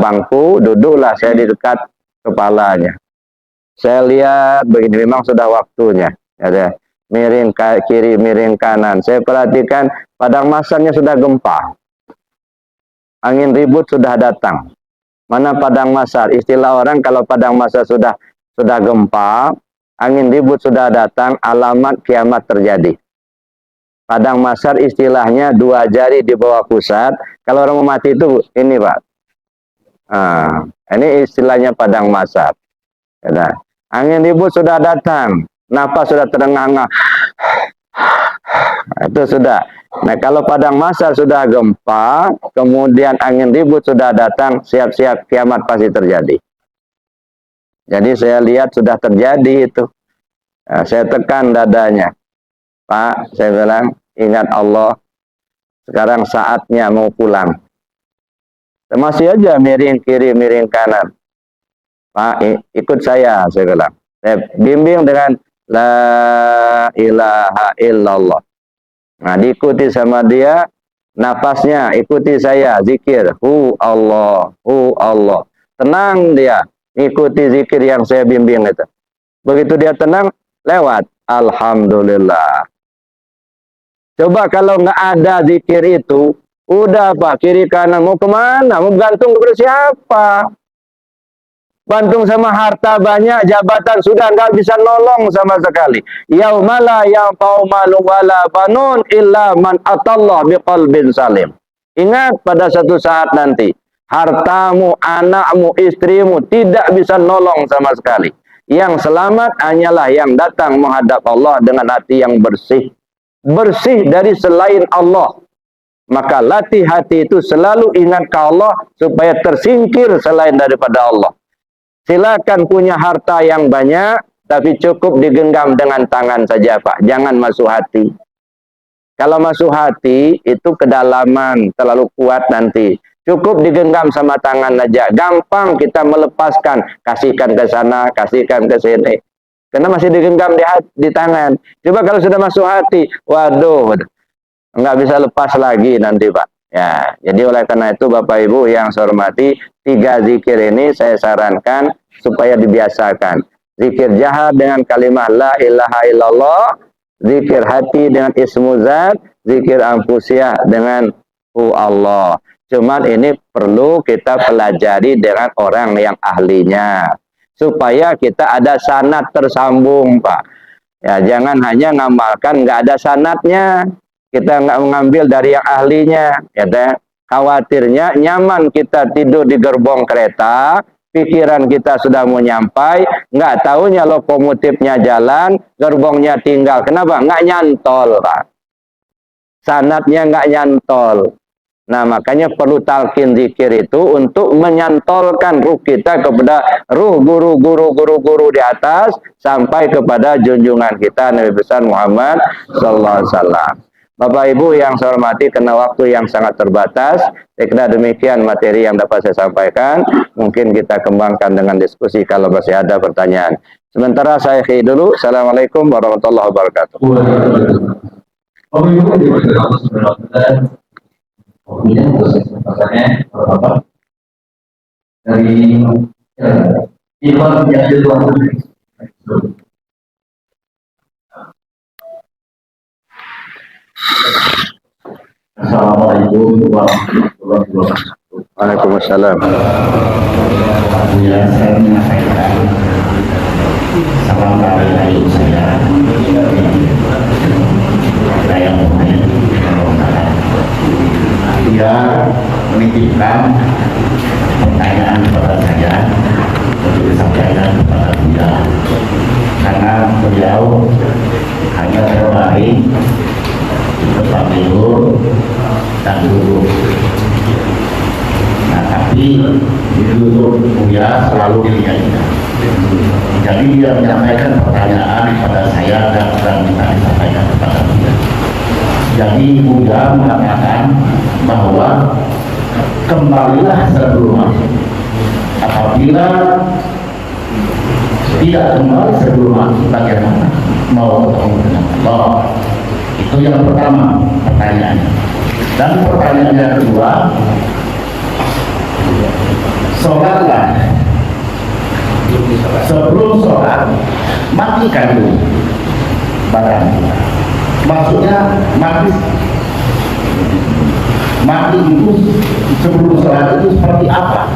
bangku, duduklah saya di dekat kepalanya. Saya lihat begini, memang sudah waktunya. Ya, miring kiri, miring kanan. Saya perhatikan padang masarnya sudah gempa. Angin ribut sudah datang. Mana padang masar? Istilah orang kalau padang masar sudah gempa, angin ribut sudah datang, alamat kiamat terjadi. Padang masar istilahnya 2 jari di bawah pusat. Kalau orang mau mati itu ini, Pak. Nah, ini istilahnya padang masar. Ya, angin ribut sudah datang, nafas sudah terengah-engah. Itu sudah. Nah, kalau padang masar sudah gempa, kemudian angin ribut sudah datang, siap-siap kiamat pasti terjadi. Jadi saya lihat sudah terjadi itu. Nah, saya tekan dadanya. Pak, saya bilang, ingat Allah, sekarang saatnya mau pulang. Masih aja miring kiri, miring kanan. Pak, ikut saya bilang. Saya bimbing dengan la ilaha illallah. Nah, diikuti sama dia, nafasnya ikuti saya, zikir, hu Allah. Tenang dia, ikuti zikir yang saya bimbing itu. Begitu dia tenang, lewat. Alhamdulillah. Coba kalau nggak ada zikir itu, udah Pak, kiri kanan mau kemana? Mau gantung kepada siapa? Bantung sama harta banyak, jabatan sudah nggak bisa nolong sama sekali. Yaumala yanfa'u malun wala banun illa man atallah biqalbin salim. Ingat pada satu saat nanti, hartamu, anakmu, istrimu tidak bisa nolong sama sekali. Yang selamat hanyalah yang datang menghadap Allah dengan hati yang bersih. Bersih dari selain Allah. Maka latih hati itu selalu ingat ke Allah supaya tersingkir selain daripada Allah. Silakan punya harta yang banyak, tapi cukup digenggam dengan tangan saja, Pak. Jangan masuk hati. Kalau masuk hati, itu kedalaman, terlalu kuat nanti. Cukup digenggam sama tangan aja. Gampang kita melepaskan. Kasihkan ke sana, kasihkan ke sini. Karena masih digenggam di tangan. Coba kalau sudah masuk hati, waduh, nggak bisa lepas lagi nanti, Pak. Ya, jadi oleh karena itu Bapak Ibu yang saya hormati, 3 zikir ini saya sarankan supaya dibiasakan. Zikir jahat dengan kalimat la ilaha illallah, zikir hati dengan ismu zat, zikir anfusiah dengan Allah. Cuman ini perlu kita pelajari dengan orang yang ahlinya, supaya kita ada sanad tersambung, Pak. Ya, jangan hanya ngamalkan nggak ada sanadnya. Kita nggak mengambil dari yang ahlinya, ya teh. Khawatirnya nyaman kita tidur di gerbong kereta, pikiran kita sudah mau nyampai, nggak tahunya lokomotifnya jalan, gerbongnya tinggal. Kenapa? Nggak nyantol, Pak. Sanadnya nggak nyantol. Nah, makanya perlu talqin zikir itu untuk menyantolkan ruh kita kepada ruh guru di atas sampai kepada junjungan kita Nabi besar Muhammad sallallahu alaihi wasallam. Bapak Ibu yang saya hormati, karena waktu yang sangat terbatas, saya kira demikian materi yang dapat saya sampaikan. Mungkin kita kembangkan dengan diskusi kalau masih ada pertanyaan. Sementara saya akhiri dulu. Assalamualaikum warahmatullahi wabarakatuh. Kemudian proses pasannya apa dari Iwan yang di luar negeri. Assalamualaikum warahmatullahi wabarakatuh. Waalaikumsalam. Ya, saya menyampaikan salam dari saya yang dia menitipkan pertanyaan kepada saya untuk disampaikan kepada beliau, karena beliau hanya terbaik tempat tidur dan duduk. Nah, tapi di duduk Buya selalu dilihatnya. Jadi dia menyampaikan pertanyaan kepada saya dan minta disampaikan kepada beliau. Jadi Buya mengatakan bahwa kembalilah sebelum mati. Apabila tidak kembali sebelum mati, bagaimana mau bertemu dengan Allah? Itu yang pertama pertanyaannya. Dan pertanyaan yang kedua, sholatlah. Sebelum sholat, matikan dulu badan. Maksudnya mati itu sebelum sholat itu seperti apa?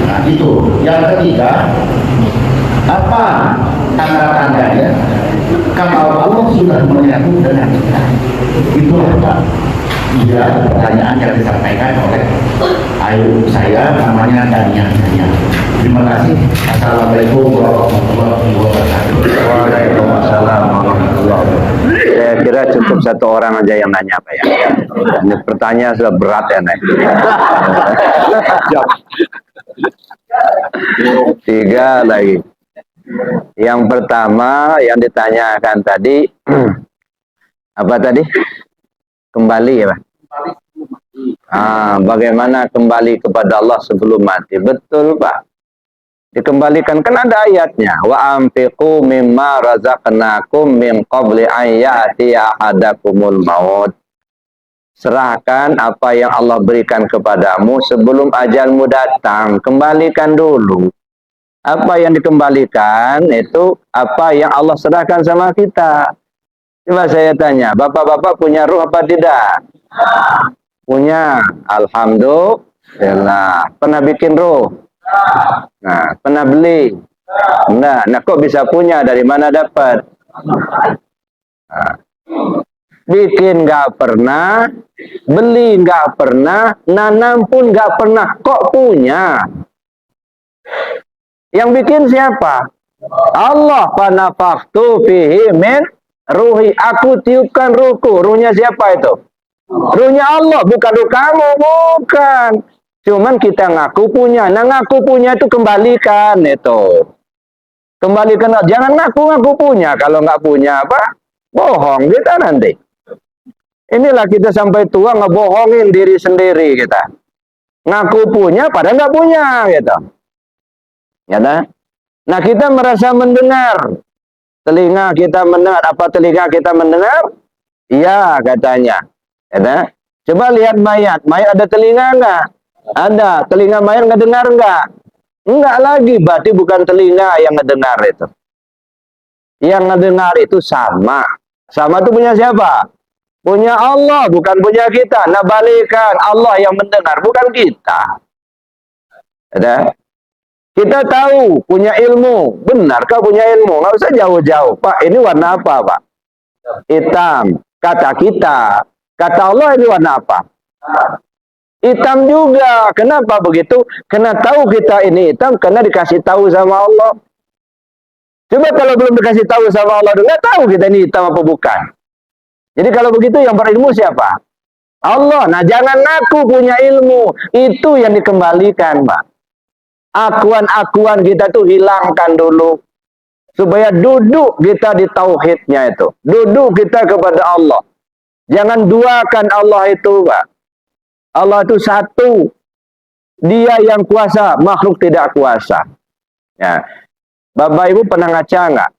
Nah, itu. Yang ketiga, apa tanda-tandanya kalau Allah sudah menyatu dengan kita? Itu apa? Iya, pertanyaan yang disampaikan oleh ayu saya, namanya Daniel. Terima kasih. Assalamualaikum warahmatullahi wabarakatuh. Waalaikumsalam warahmatullahi wabarakatuh. Saya kira cukup satu orang aja yang nanya, Pak ya. Ini pertanyaan sudah berat ya, Nek. Tiga lagi. Yang pertama yang ditanyakan tadi apa tadi? Kembali ya, Pak? Bagaimana kembali kepada Allah sebelum mati? Betul, Pak. Dikembalikan, kan ada ayatnya, wa anfiqu mimma razaqnakum min qabli an ya'tiya ahadakumul maut. Serahkan apa yang Allah berikan kepadamu sebelum ajalmu datang. Kembalikan dulu. Apa yang dikembalikan itu apa yang Allah serahkan sama kita. Coba saya tanya, bapak-bapak punya ruh apa tidak? Punya. Alhamdulillah. Pernah bikin ruh? Nah, pernah beli? Nah, kok bisa punya? Dari mana dapat? Nah, bikin nggak pernah, beli nggak pernah, nanam pun nggak pernah, kok punya? Yang bikin siapa? Allah. Fanafaktu fihi min ruhi. Aku tiupkan ruhku. Ruhnya siapa itu? Ruhnya Allah, bukan ruh kamu, bukan. Cuman kita ngaku punya. Nah, ngaku punya itu kembalikan itu. Kembalikan, jangan ngaku-ngaku punya. Kalau nggak punya apa? Bohong kita nanti. Inilah kita sampai tua ngebohongin diri sendiri kita. Ngaku punya padahal nggak punya gitu. Ya, nah kita merasa mendengar. Telinga kita mendengar. Apa telinga kita mendengar? Iya katanya. Ya, coba lihat mayat. Mayat ada telinga nggak? Ada. Telinga mayat nggak dengar nggak? Enggak lagi. Berarti bukan telinga yang ngedengar itu. Yang ngedengar itu sama. Sama itu punya siapa? Punya Allah, bukan punya kita. Nah, balikan Allah yang mendengar, bukan kita. Ada? Kita tahu, punya ilmu. Benarkah punya ilmu? Nggak usah jauh-jauh. Pak, ini warna apa, Pak? Hitam. Kata kita. Kata Allah ini warna apa? Hitam juga. Kenapa begitu? Karena tahu kita ini hitam, karena dikasih tahu sama Allah. Coba kalau belum dikasih tahu sama Allah, nggak tahu kita ini hitam apa bukan. Jadi kalau begitu yang berilmu siapa? Allah. Nah, jangan ngaku punya ilmu. Itu yang dikembalikan, Pak. Akuan-akuan kita tuh hilangkan dulu. Supaya duduk kita di tauhidnya itu. Duduk kita kepada Allah. Jangan duakan Allah itu, Pak. Allah itu satu. Dia yang kuasa, makhluk tidak kuasa. Ya. Bapak Ibu pernah ngaca nggak?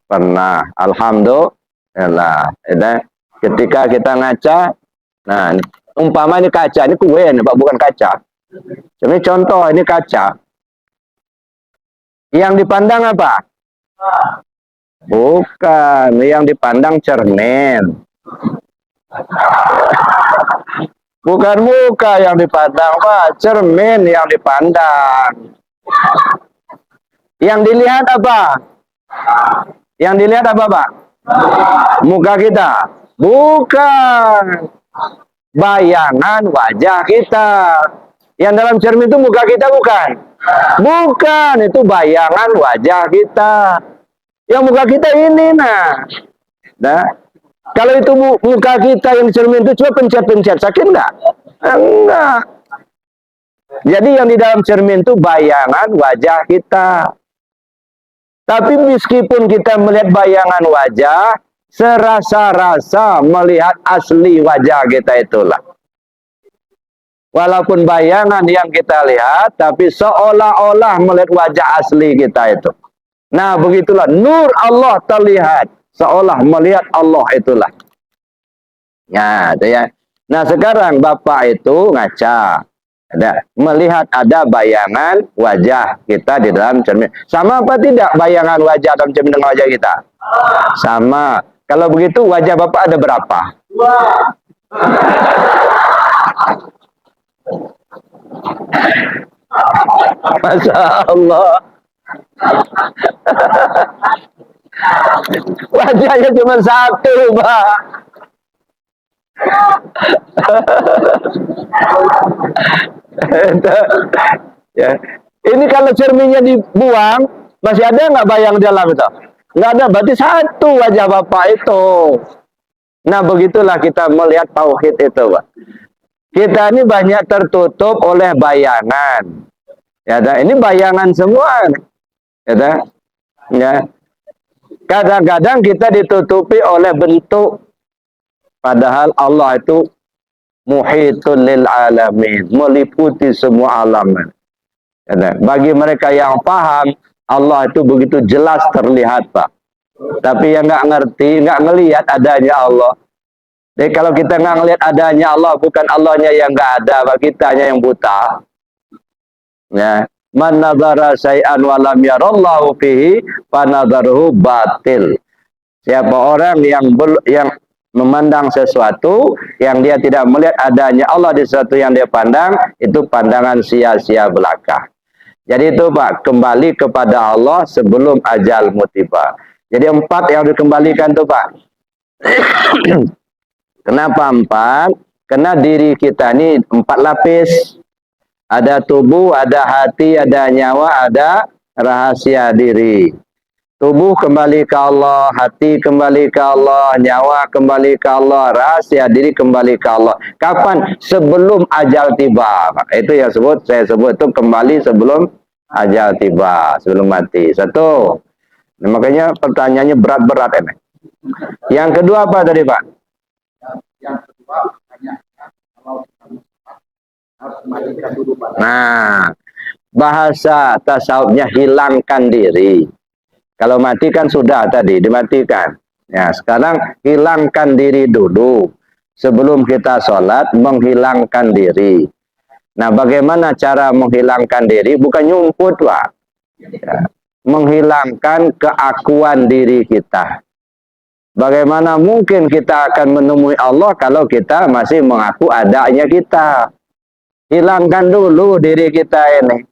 Pernah. Alhamdulillah. Ketika kita ngaca, nah, umpama ini kaca, ini kue nih, Pak, bukan kaca. Ini contoh, ini kaca. Yang dipandang apa? Bukan, yang dipandang cermin. Bukan muka yang dipandang, Pak. Cermin yang dipandang. Yang dilihat apa? Yang dilihat apa, Pak? Muka kita. Bukan. Bayangan wajah kita. Yang dalam cermin itu muka kita bukan? Bukan. Itu bayangan wajah kita. Yang muka kita ini, nah. Kalau itu muka kita yang di cermin itu, coba pencet-pencet. Sakit nggak? Enggak. Jadi yang di dalam cermin itu bayangan wajah kita. Tapi meskipun kita melihat bayangan wajah, serasa-rasa melihat asli wajah kita itulah. Walaupun bayangan yang kita lihat, tapi seolah-olah melihat wajah asli kita itu. Nah, begitulah nur Allah terlihat, seolah melihat Allah itulah. Ya, itu ya. Nah, sekarang Bapak itu ngaca. Melihat ada bayangan wajah kita di dalam cermin. Sama apa tidak bayangan wajah dalam cermin dengan wajah kita? Sama. Kalau begitu wajah Bapak ada berapa? Dua. Masya Allah. Wajahnya cuma satu, Pak. Ya. Ini kalau cerminnya dibuang, masih ada nggak bayang dalam itu? Nggak ada, berarti satu wajah Bapak itu. Nah, begitulah kita melihat tauhid itu, Pak. Kita ini banyak tertutup oleh bayangan. Ya, ini bayangan semua. Ya. Kadang-kadang kita ditutupi oleh bentuk. Padahal Allah itu muhitul lil alamin, meliputi semua alam. Bagi mereka yang paham, Allah itu begitu jelas terlihat, Pak. Tapi yang nggak ngerti, nggak ngelihat adanya Allah. Jadi kalau kita nggak ngelihat adanya Allah, bukan Allahnya yang nggak ada, Pak, kitanya yang buta. Ya, man nazara syai'an wa lam yarallahu fihi fanadharuhu batil. Siapa orang yang memandang sesuatu yang dia tidak melihat adanya Allah di sesuatu yang dia pandang, itu pandangan sia-sia belaka. Jadi itu, Pak, kembali kepada Allah sebelum ajalmu tiba. Jadi 4 yang dikembalikan tuh, Pak. Kenapa 4? Karena diri kita ini 4 lapis. Ada tubuh, ada hati, ada nyawa, ada rahasia diri. Tubuh kembali ke Allah, hati kembali ke Allah, nyawa kembali ke Allah, rahasia diri kembali ke Allah. Kapan? Sebelum ajal tiba. Itu yang saya sebut itu kembali sebelum ajal tiba, sebelum mati. Satu. Nah, makanya pertanyaannya berat-berat ini. Yang kedua apa tadi, Pak? Yang kedua pertanyaannya kalau harus kembalikan dulu, Pak. Nah, bahasa tasawufnya hilangkan diri. Kalau mati kan sudah tadi dimatikan. Ya, sekarang hilangkan diri dulu. Sebelum kita sholat, menghilangkan diri. Nah, bagaimana cara menghilangkan diri? Bukan nyumput, Pak. Ya, menghilangkan keakuan diri kita. Bagaimana mungkin kita akan menemui Allah kalau kita masih mengaku adanya kita? Hilangkan dulu diri kita ini.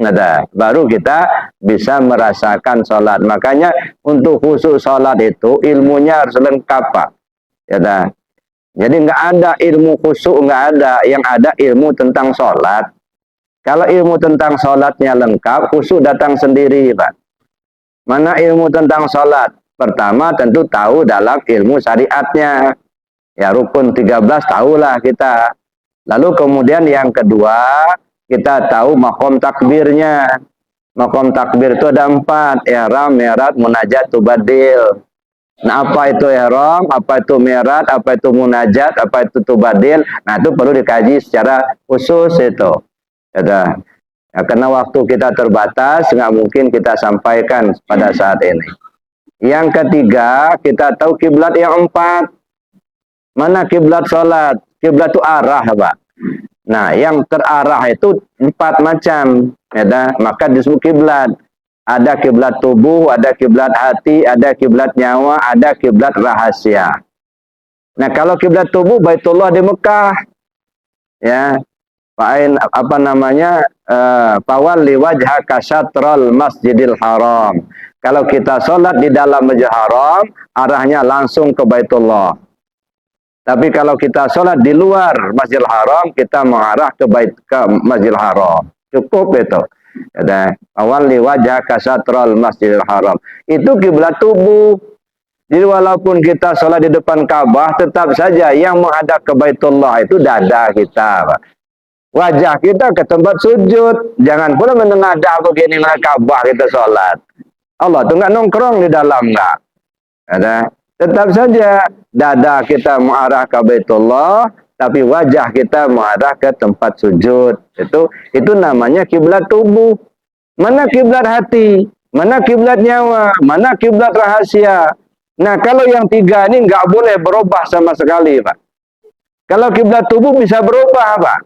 Ada, baru kita bisa merasakan sholat. Makanya untuk khusus sholat itu ilmunya harus lengkap, Pak. Ya, jadi nggak ada ilmu khusyuk, nggak ada. Yang ada ilmu tentang sholat. Kalau ilmu tentang sholatnya lengkap, khusyuk datang sendiri, Pak. Mana ilmu tentang sholat? Pertama tentu tahu dalam ilmu syariatnya. Ya rukun 13 tahulah kita. Lalu kemudian yang kedua, kita tahu makom takbirnya. Makom takbir itu ada 4. Ihram, mi'raj, munajat, tubadil. Nah, apa itu ihram, apa itu mi'raj, apa itu munajat, apa itu tubadil. Nah, itu perlu dikaji secara khusus itu. Ya, karena waktu kita terbatas, nggak mungkin kita sampaikan pada saat ini. Yang ketiga, kita tahu kiblat yang 4. Mana kiblat sholat? Kiblat itu arah, Pak. Nah, yang terarah itu 4 macam. Ya, maka disebut kiblat. Ada kiblat tubuh, ada kiblat hati, ada kiblat nyawa, ada kiblat rahasia. Nah, kalau kiblat tubuh, Baitullah di Mekah. Ya, fa'in apa namanya? Fawalli wajhaka syatral Masjidil Haram. Kalau kita sholat di dalam Masjidil Haram, arahnya langsung ke Baitullah. Tapi kalau kita sholat di luar Masjidil Haram, kita mengarah ke Masjidil Haram. Cukup itu. Awalli wajhaka syatral Masjidil Haram. Itu kiblat tubuh. Jadi walaupun kita sholat di depan Ka'bah, tetap saja yang menghadap ke Baitullah itu dada kita, Pak. Wajah kita ke tempat sujud. Jangan pula menengadah begini dengan Ka'bah kita sholat. Allah tuh nggak nongkrong di dalam, nggak. Tetap saja dada kita mengarah ke Baitullah, tapi wajah kita mengarah ke tempat sujud. Itu namanya kiblat tubuh. Mana kiblat hati? Mana kiblat nyawa? Mana kiblat rahasia? Nah, kalau yang 3 ini nggak boleh berubah sama sekali, Pak. Kalau kiblat tubuh bisa berubah, Pak.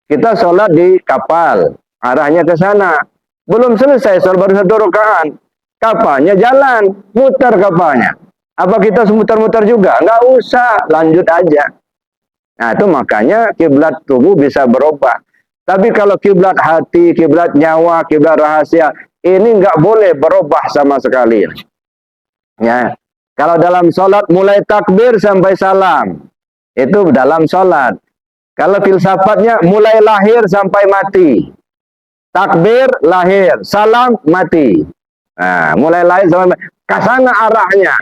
Kita sholat di kapal, arahnya ke sana. Belum selesai, sholat baru 1 rakaat. Kapalnya jalan, muter kapalnya. Apa kita semuter-muter juga? Nggak usah, lanjut aja. Nah, itu makanya kiblat tubuh bisa berubah. Tapi kalau kiblat hati, kiblat nyawa, kiblat rahasia, ini nggak boleh berubah sama sekali. Ya, kalau dalam sholat mulai takbir sampai salam, itu dalam sholat. Kalau filsafatnya mulai lahir sampai mati. Takbir, lahir. Salam, mati. Nah, mulai lahir sampai mati. Kesana arahnya.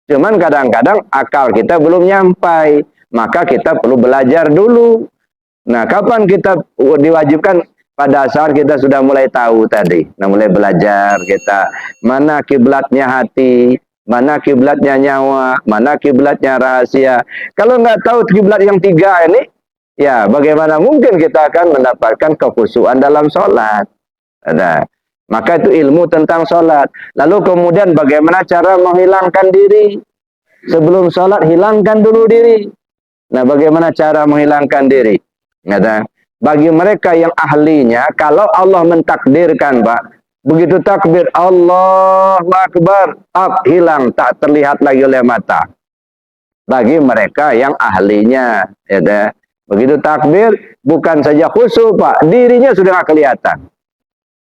Cuman kadang-kadang akal kita belum nyampai. Maka kita perlu belajar dulu. Nah, kapan kita diwajibkan? Pada saat kita sudah mulai tahu tadi. Nah, mulai belajar kita. Mana kiblatnya hati. Mana kiblatnya nyawa. Mana kiblatnya rahasia. Kalau nggak tahu kiblat yang 3 ini, ya, bagaimana mungkin kita akan mendapatkan kekhusyuan dalam sholat? Maka itu ilmu tentang sholat. Lalu kemudian bagaimana cara menghilangkan diri? Sebelum sholat, hilangkan dulu diri. Nah, bagaimana cara menghilangkan diri? Bagi mereka yang ahlinya, kalau Allah mentakdirkan, Pak, begitu takbir, Allahu Akbar, hilang, tak terlihat lagi oleh mata. Bagi mereka yang ahlinya, ya, begitu takbir, bukan saja khusyuk, Pak, dirinya sudah nggak kelihatan.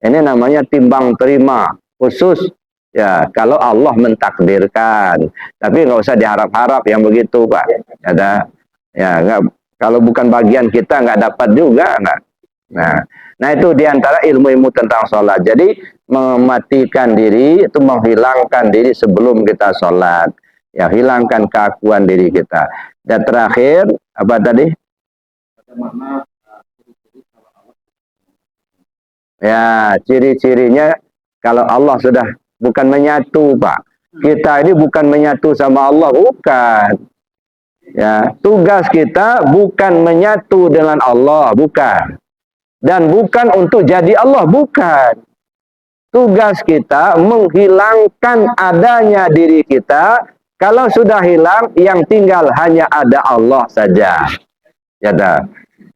Ini namanya timbang terima, khusus, ya, kalau Allah mentakdirkan. Tapi nggak usah diharap-harap yang begitu, Pak. Nggak, kalau bukan bagian kita, nggak dapat juga, nggak. Nah, itu diantara ilmu-ilmu tentang sholat. Jadi, mematikan diri, itu menghilangkan diri sebelum kita sholat. Ya, hilangkan keakuan diri kita. Dan terakhir, apa tadi? Ya, ciri-cirinya kalau Allah sudah bukan menyatu, Pak. Kita ini bukan menyatu sama Allah, bukan. Ya, tugas kita bukan menyatu dengan Allah, bukan. Dan bukan untuk jadi Allah, bukan. Tugas kita menghilangkan adanya diri kita. Kalau sudah hilang, yang tinggal hanya ada Allah saja. Ya,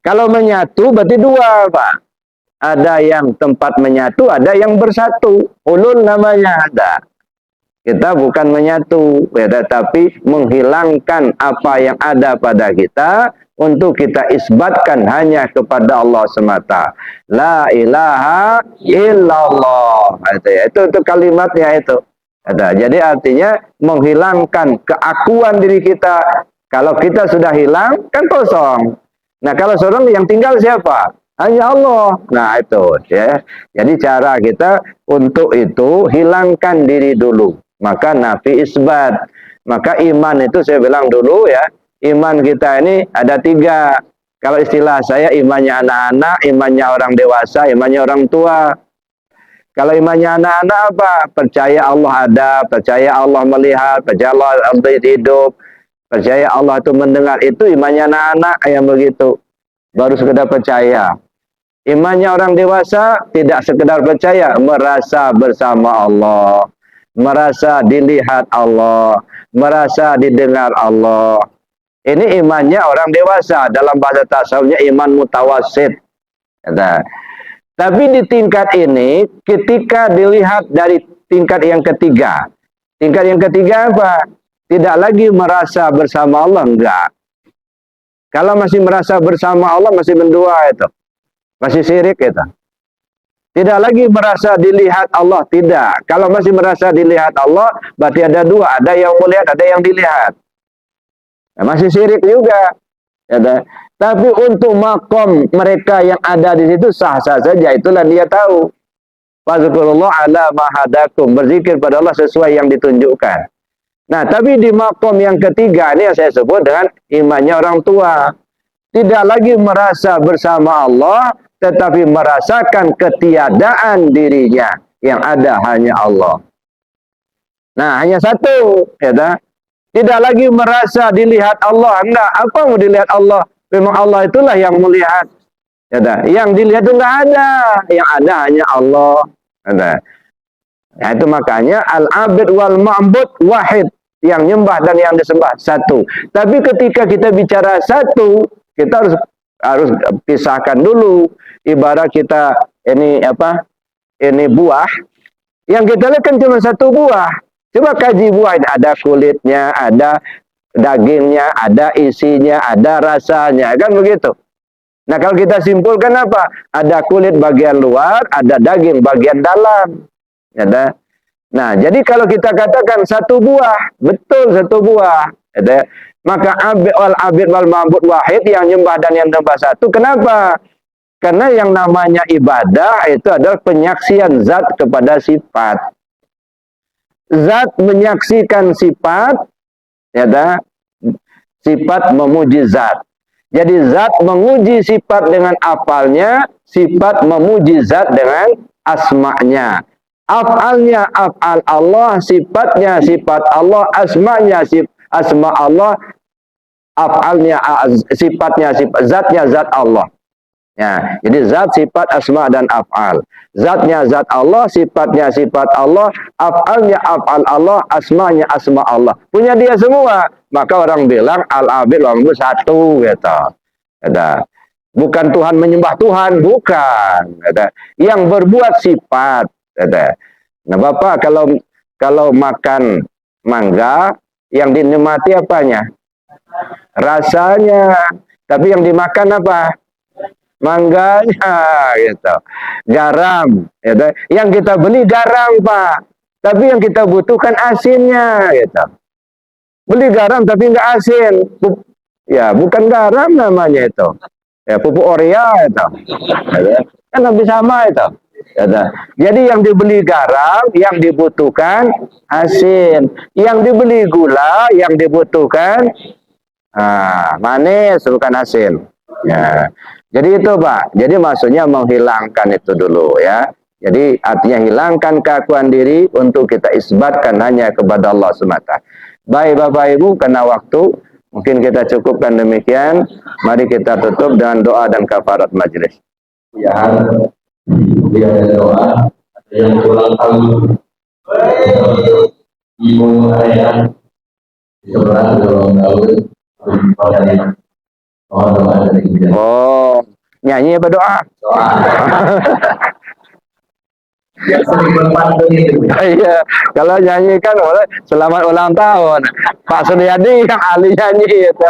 kalau menyatu berarti 2, Pak. Ada yang tempat menyatu, ada yang bersatu. Ulul namanya ada. Kita bukan menyatu, ya, tetapi menghilangkan apa yang ada pada kita untuk kita isbatkan hanya kepada Allah semata. La ilaha illallah. Itu kalimatnya itu. Jadi artinya menghilangkan keakuan diri kita. Kalau kita sudah hilang, kan kosong. Nah, kalau seorang yang tinggal siapa? Hanya Allah. Nah, itu ya. Jadi cara kita untuk itu hilangkan diri dulu. Maka nafi isbat. Maka iman itu saya bilang dulu ya. Iman kita ini ada 3. Kalau istilah saya imannya anak-anak, imannya orang dewasa, imannya orang tua. Kalau imannya anak-anak apa? Percaya Allah ada, percaya Allah melihat, percaya Allah hidup, percaya Allah itu mendengar. Itu imannya anak-anak yang begitu. Baru sekedar percaya. Imannya orang dewasa tidak sekedar percaya, merasa bersama Allah, merasa dilihat Allah, merasa didengar Allah. Ini imannya orang dewasa. Dalam bahasa tasawufnya iman mutawasid. Tapi di tingkat ini, ketika dilihat dari tingkat yang ketiga. Tingkat yang ketiga apa? Tidak lagi merasa bersama Allah, enggak. Kalau masih merasa bersama Allah, masih mendua itu. Masih syirik itu. Tidak lagi merasa dilihat Allah, tidak. Kalau masih merasa dilihat Allah, berarti ada 2. Ada yang melihat, ada yang dilihat. Nah, masih syirik juga. Ya, tapi untuk makom mereka yang ada di situ sah-sah saja. Itulah dia tahu. Fazkurullah ala mahadakum. Berzikir pada Allah sesuai yang ditunjukkan. Nah, tapi di makom yang ketiga ini yang saya sebut dengan imannya orang tua. Tidak lagi merasa bersama Allah, tetapi merasakan ketiadaan dirinya. Yang ada hanya Allah. Nah, hanya satu. Ya, tidak lagi merasa dilihat Allah. Enggak, apa mau dilihat Allah? Memang Allah itulah yang melihat. Ya, yang dilihat itu enggak ada. Yang ada hanya Allah. Ya, nah, itu makanya al-abid wal ma'bud wahid. Yang nyembah dan yang disembah satu. Tapi ketika kita bicara satu, kita harus pisahkan dulu. Ibarat kita ini apa? Ini buah. Yang kita lihat kan cuma satu buah. Coba kaji buah, ada kulitnya, ada dagingnya, ada isinya, ada rasanya, kan begitu. Nah, kalau kita simpulkan apa? Ada kulit bagian luar, ada daging bagian dalam. Ada. Nah, jadi kalau kita katakan satu buah, betul satu buah. Ada. Maka abid wal ma'bud wahid, yang nyembah dan yang nyembah satu. Kenapa? Karena yang namanya ibadah itu adalah penyaksian zat kepada sifat. Zat menyaksikan sifat, ya, sifat memuji zat. Jadi zat menguji sifat dengan afalnya, sifat memuji zat dengan asma'nya. Af'alnya af'al Allah, sifatnya sifat Allah, asma'nya asma Allah, af'alnya sifatnya sifat, zatnya zat Allah. Ya, jadi zat, sifat, asma dan af'al. Zatnya zat Allah, sifatnya sifat Allah, af'alnya af'al Allah, asmanya asma Allah. Punya dia semua. Maka orang bilang al-abid wal-ma'bud satu, gitu. Bukan Tuhan menyembah Tuhan, bukan. Yang berbuat sifat. Nah, Bapak kalau makan mangga, yang dinikmati apanya? Rasanya. Tapi yang dimakan apa? Mangganya, gitu. Garam, gitu. Yang kita beli garam, Pak. Tapi yang kita butuhkan asinnya, gitu. Beli garam tapi nggak asin. Ya, bukan garam namanya itu. Ya, pupuk urea itu. Kan lebih sama itu. Gitu. Jadi yang dibeli garam, yang dibutuhkan asin. Yang dibeli gula, yang dibutuhkan manis, bukan asin. Ya. Jadi itu Pak, jadi maksudnya menghilangkan itu dulu ya. Jadi artinya hilangkan keakuan diri untuk kita isbatkan hanya kepada Allah semata. Baik Bapak Ibu, karena waktu mungkin kita cukupkan demikian. Mari kita tutup dengan doa dan kafarat majelis. Ya, dia ada doa, ada yang ulang tahun, ibu ayah, di sebelah ada ulang tahun, oh, nyanyi apa doa? Doa. Yang sering berpantun itu. Iya, kalau nyanyi kan boleh selamat ulang tahun. Pak Suryadi yang ahli nyanyi itu.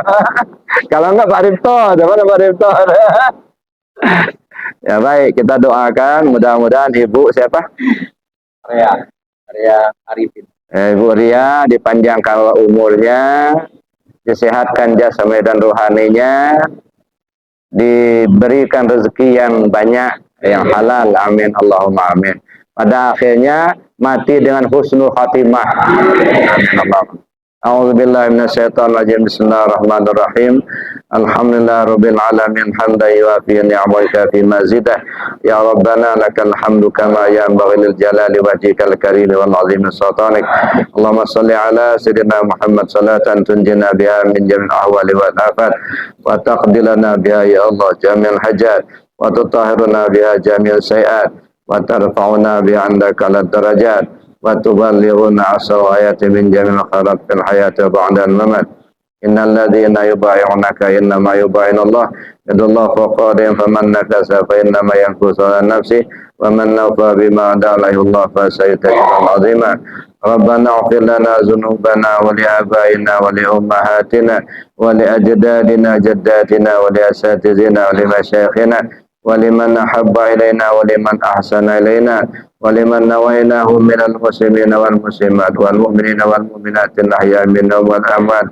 Kalau enggak Pak Ripto, mana Pak Ripto? Ya baik, kita doakan mudah-mudahan Ibu siapa? Ria Arifin. Ibu Ria dipanjangkan umurnya, disehatkan jasmani dan rohaninya, diberikan rezeki yang banyak, yang halal, amin Allahumma amin. Pada akhirnya mati dengan husnul khatimah. Amin Allahumma. A'udzubillahi minasyaitonir rajim. Bismillahirrahmanirrahim. Alhamdulillahirabbil alamin hamdan yuwafi ni'amahu wa fi mazidah. Ya Rabbana lakal hamdu kama yanbaghi lil jalali wajhikal karim wal azim sultanik. Allahumma shalli ala sayyidina Muhammad salatan tunjina biha min jami'il ahwali wal afat wa taqdi lana biha ya Allah jami'al hajat wa tutahhiruna biha jami'al sayiat wa tarfa'una biha 'indaka lad darajat wa tuballighuna asal ayati min jami'il khairat fil hayati ba'da al-mamat. Innal ladzina yubayyi'unaka innama yubayyi'una Allah yadullahu fawqa aydihim faman nakasa fa innama yankusu 'ala nafsihi wa man nafa bima adallahu Allah fa saytajibul 'azima. Rabbana ighfir lana dzunubana wa li abaina wa li ummahatina wa li ajdadina jaddatina wa li asatidina wa li masyayikhina wa liman ahabba ilaina wa liman ahsana ilaina wa liman nawainahu minal muslimina wal muslimat wal mu'minina wal mu'minatin ahya'i minhum wal amwat.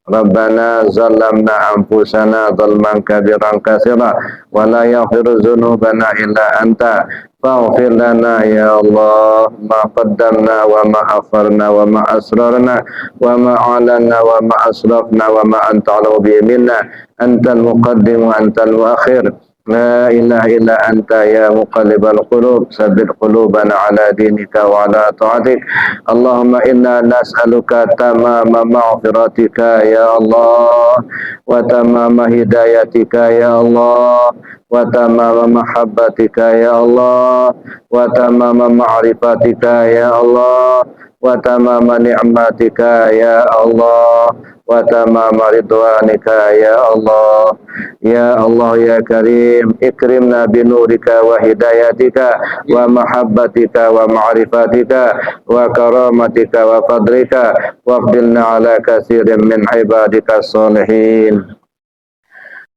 Rabbana zalamna anfusana zalman kabiran katsira wa la yaghfiru dzunubana illa anta faghfir lana ya Allah ma qaddamna wa ma akharna wa ma asrarna wa ma a'lanna wa ma asrafna wa ma anta alau bi minna antal muqaddim wa antal muakhir. La ilaha illa anta ya muqallibal qulub sabbit qulubana ala dinika wa ala ta'atik. Allahumma inna nas'aluka tamama maghfiratika ya Allah wa tamama hidayatika ya Allah wa tamama mahabbatika ya Allah wa tamama ma'rifatika ya Allah wa tamama ni'matika ya Allah wa tamama ridwanika ya Allah. Ya Allah ya Karim, ikrimna binurika wa hidayatika wa mahabbatika wa ma'rifatika wa karamatika wa fadlika wafdilna ala katsirin min ibadika salihin.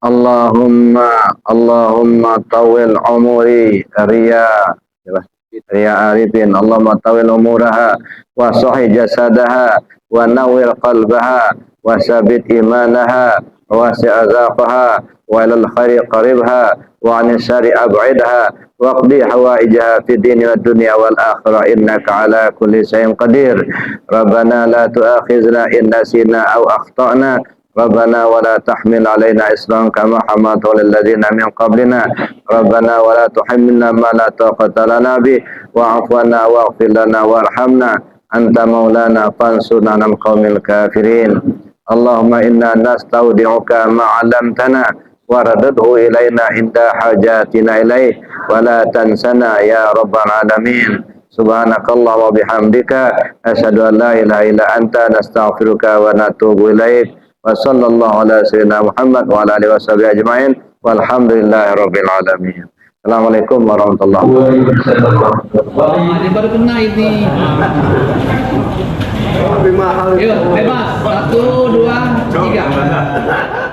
Allahumma tawil umuri Ria Arifin. Allahumma tawil umuraha wa sahih jasadaha wa nawwir qalbaha wa sabit imanaha wa si'azaqaha wa ilal khairi qaribha wa anis syari ab'idha wa qdi hawaijaha fid dini wad dunya wal akhirah innaka ala kulli syai'in qadir. Rabbana la tu'akhizna in nasina aw akhtana. Rabbana wa la tahmil alaina isran kama hamaltahu lil ladzina min qablina. Rabbana wa la tuhammilna ma la taqata lana bi wa'fu 'anna waghfir lana warhamna anta maulana fansurna 'alal qaumil kafirin. Allahumma inna nastaudi'uka ma 'allamtana waradadhu ilaina inda hajatina ilaih wa la tansana ya rabbal alamin. Subhanakallah wa bihamdika asyhadu an la ilaha illa anta nastaghfiruka wa natubu ilaik. Wa sallallahu ala sayyidina Muhammad wa ala alihi washabihi ajmain walhamdulillahi rabbil alamin. Assalamualaikum warahmatullahi wabarakatuh. Wah, ini baru kena ini. Yuk, bebas. 1, 2, 3.